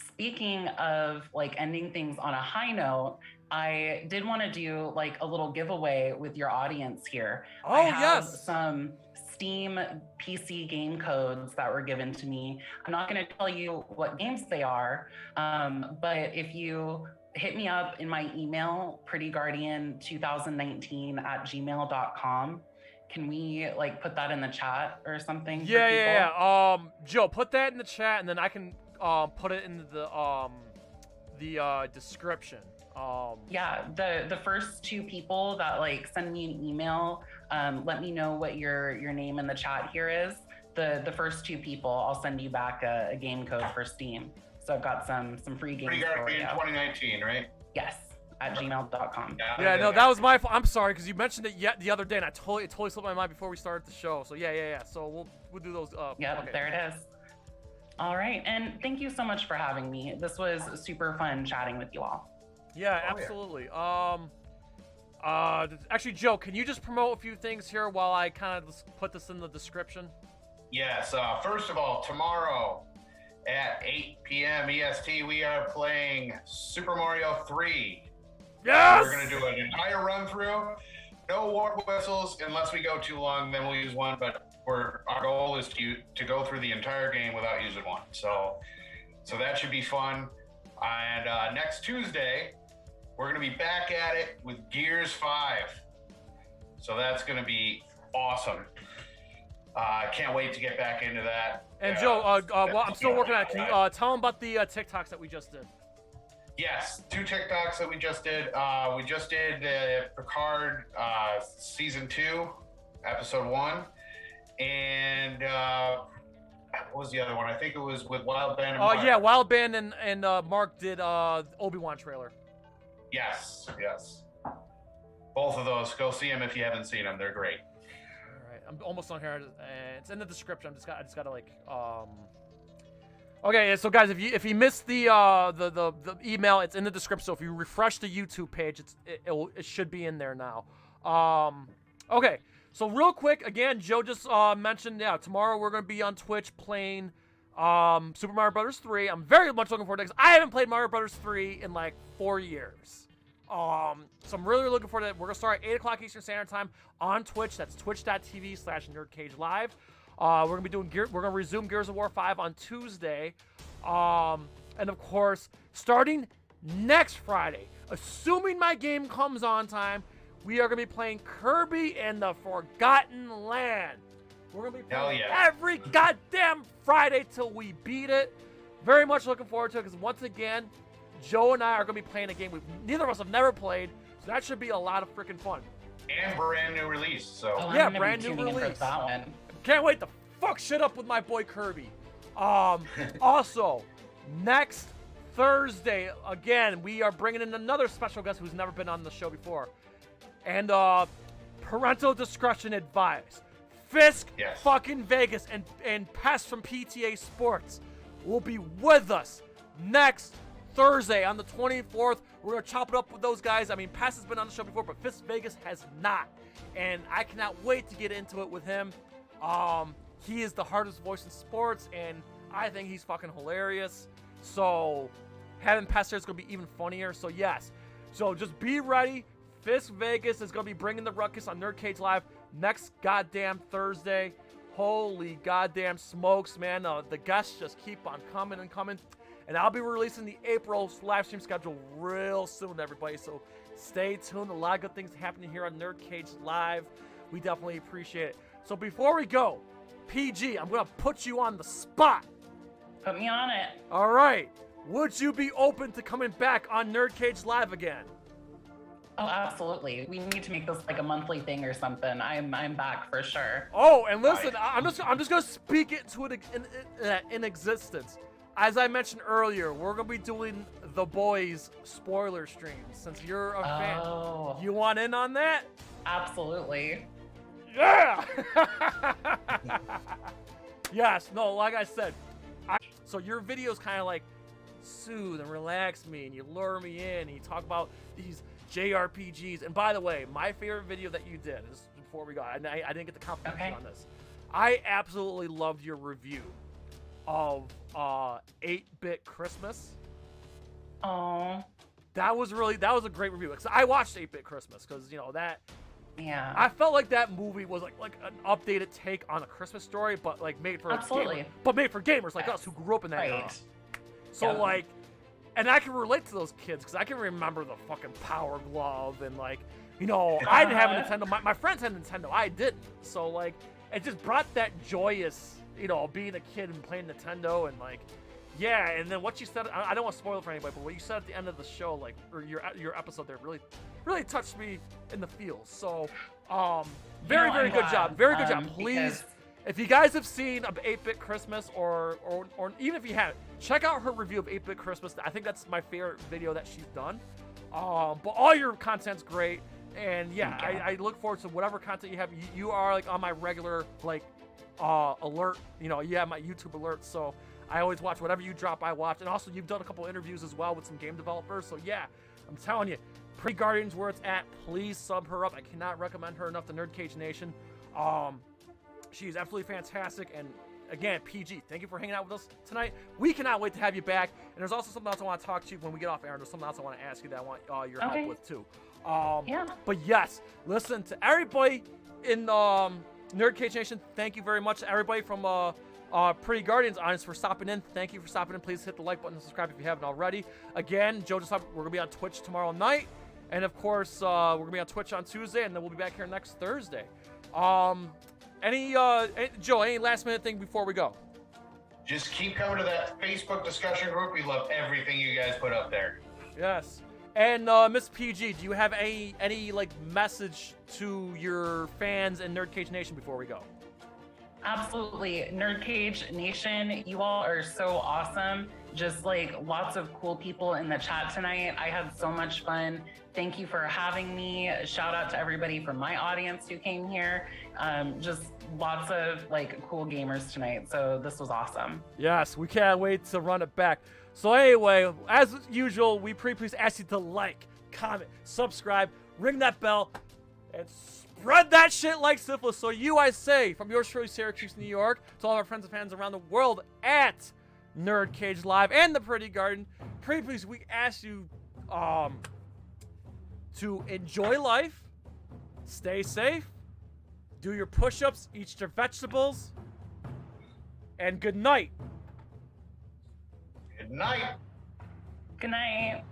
Speaking of like ending things on a high note, I did want to do like a little giveaway with your audience here. Oh, I have yes. some Steam PC game codes that were given to me. I'm not going to tell you what games they are, but if you hit me up in my email, prettyguardian2019@gmail.com, can we like put that in the chat or something? Yeah. Joe, put that in the chat, and then I can put it in the description. Yeah, the first 2 people that like send me an email, let me know what your name in the chat here is. The first 2 people, I'll send you back a game code for Steam. So I've got some free games Pretty for Guardian you. 2019, right? Yes, at gmail.com. Yeah, no, that was my fault. I'm sorry, because you mentioned it the other day, and it totally slipped my mind before we started the show. So yeah. So we'll do those. Yep, okay. there it is. All right, and thank you so much for having me. This was super fun chatting with you all. Yeah, absolutely. Actually, Joe, can you just promote a few things here while I kind of put this in the description? Yes. First of all, tomorrow at 8 p.m. EST, we are playing Super Mario 3. Yes! We're going to do an entire run through. No warp whistles unless we go too long, then we'll use one. But our goal is to go through the entire game without using one. So that should be fun. And next Tuesday, we're going to be back at it with Gears 5. So that's going to be awesome. Can't wait to get back into that. And Joe, well, I'm still working on it. Can you tell them about the TikToks that we just did? Yes, 2 TikToks that we just did. We just did Picard Season 2, Episode 1. And what was the other one? I think it was with Wild Band and Mark. Yeah, Wild Band and Mark did Obi-Wan trailer. Yes. Both of those. Go see them if you haven't seen them. They're great. All right, I'm almost on here. And it's in the description. I just gotta like. Okay, so guys, if you missed the email, it's in the description. So if you refresh the YouTube page, it should be in there now. Okay, so real quick, again, Joe just mentioned, tomorrow we're gonna be on Twitch playing Super Mario Brothers 3. I'm very much looking forward to it, 'cause I haven't played Mario Brothers 3 in like 4 years. So I'm really looking forward to it. We're gonna start at 8 o'clock Eastern Standard Time on Twitch. That's twitch.tv/NerdCageLive. We're gonna resume Gears of War 5 on Tuesday. And of course, starting next Friday, assuming my game comes on time, we are gonna be playing Kirby and the Forgotten Land. We're gonna be playing every goddamn Friday till we beat it. Very much looking forward to it, because once again, Joe and I are gonna be playing a game neither of us have never played, so that should be a lot of freaking fun. And brand new release, so. Yeah, brand new release. That one. Can't wait to fuck shit up with my boy Kirby. Also, next Thursday, again, we are bringing in another special guest who's never been on the show before. And parental discretion advised. Fisk fucking Vegas and Pest from PTA Sports will be with us next Thursday on the 24th. We're going to chop it up with those guys. I mean, Pest has been on the show before, but Fisk Vegas has not. And I cannot wait to get into it with him. He is the hardest voice in sports, and I think he's fucking hilarious. So having Pest there is going to be even funnier. So yes. So just be ready. Fisk Vegas is going to be bringing the ruckus on NerdCage Live next goddamn Thursday. Holy goddamn smokes, man. The guests just keep on coming and coming. And I'll be releasing the April live stream schedule real soon, everybody. So stay tuned. A lot of good things happening here on NerdCage Live. We definitely appreciate it. So before we go, PG, I'm going to put you on the spot. Put me on it. All right. Would you be open to coming back on NerdCage Live again? Oh, absolutely. We need to make this like a monthly thing or something. I'm back for sure. Oh, and listen, I'm just gonna speak it to it in existence. As I mentioned earlier, we're gonna be doing The Boys spoiler streams. Since you're a fan, you want in on that? Absolutely. Yeah. Yes. No. Like I said. So your videos kind of like soothe and relax me, and you lure me in, and you talk about these JRPGs. And by the way, my favorite video that you did is before we go. I didn't get the confirmation on this. I absolutely loved your review of 8-Bit Christmas. Oh, that was a great review. Cause I watched 8-Bit Christmas because, you know, that. Yeah. I felt like that movie was like an updated take on A Christmas Story, but like made for Absolutely. made for gamers like us who grew up in that era. So like, and I can relate to those kids because I can remember the fucking Power Glove and like, you know, I didn't have a Nintendo. My friends had a Nintendo. I didn't. So like, it just brought that joyous, you know, being a kid and playing Nintendo and like, yeah. And then what you said, I don't want to spoil it for anybody, but what you said at the end of the show, like, or your episode there, really touched me in the feels. So, very good job. Very good job. Please, if you guys have seen 8-Bit Christmas or even if you haven't, check out her review of 8-Bit Christmas. I think that's my favorite video that she's done. But all your content's great. And yeah, I look forward to whatever content you have. You are like on my regular like alert. You know, you have my YouTube alerts, so I always watch whatever you drop. I watch, and also you've done a couple interviews as well with some game developers. So yeah, I'm telling you, Pretty Guardian's where it's at. Please sub her up. I cannot recommend her enough to NerdCage Nation. She's absolutely fantastic. And again, PG, thank you for hanging out with us tonight. We cannot wait to have you back. And there's also something else I want to talk to you when we get off air. And there's something else I want to ask you that I want your help with too. But yes, listen to everybody in NerdCage Nation. Thank you very much to everybody from Pretty Guardians audience for stopping in. Thank you for stopping in. Please hit the like button and subscribe if you haven't already. Again, Joe just we're gonna be on Twitch tomorrow night, and of course we're gonna be on Twitch on Tuesday, and then we'll be back here next Thursday. Joe, any last minute thing before we go? Just keep coming to that Facebook discussion group. We love everything you guys put up there. Yes. And Miss PG, do you have any like message to your fans and NerdCage Nation before we go? Absolutely. NerdCage Nation, you all are so awesome. Just like lots of cool people in the chat tonight. I had so much fun. Thank you for having me. Shout out to everybody from my audience who came here. Just lots of like cool gamers tonight. So this was awesome. Yes, we can't wait to run it back. So anyway, as usual, we please ask you to like, comment, subscribe, ring that bell, and spread that shit like syphilis. So I say, from yours truly, Syracuse, New York, to all of our friends and fans around the world at NerdCage Live and the Pretty Garden, please, we ask you to enjoy life, stay safe, do your push-ups, eat your vegetables, and good night. Good night. Good night.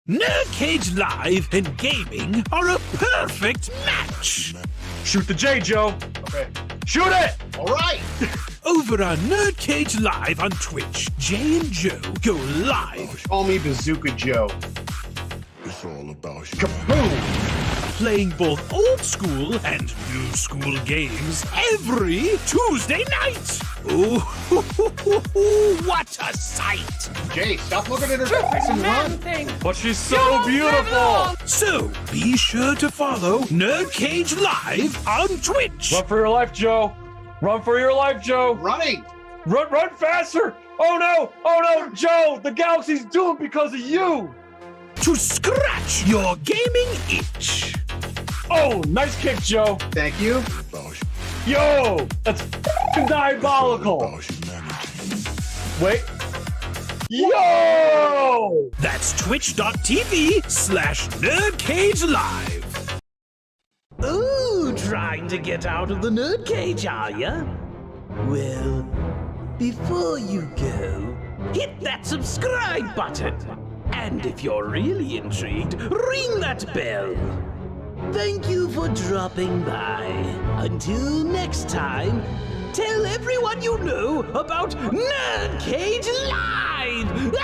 NerdCage Live and gaming are a perfect match. Shoot the J, Joe. Okay. Shoot it! All right. Over on NerdCage Live on Twitch, Jay and Joe go live. Call me Bazooka Joe. It's all about you. Kaboom! Playing both old school and new school games every Tuesday night. Ooh, what a sight! Jay, stop looking at her face and run. But she's so beautiful. So, be sure to follow NerdCage Live on Twitch. Run for your life, Joe. Run for your life, Joe. Running. Run faster. Oh no, Joe. The galaxy's doomed because of you. To scratch your gaming itch. Oh, nice kick, Joe. Thank you. Yo, that's diabolical. Wait. Yo! That's twitch.tv/NerdCageLive. Ooh, trying to get out of the NerdCage, are ya? Well, before you go, hit that subscribe button. And if you're really intrigued, ring that bell. Thank you for dropping by. Until next time, tell everyone you know about NerdCage Live!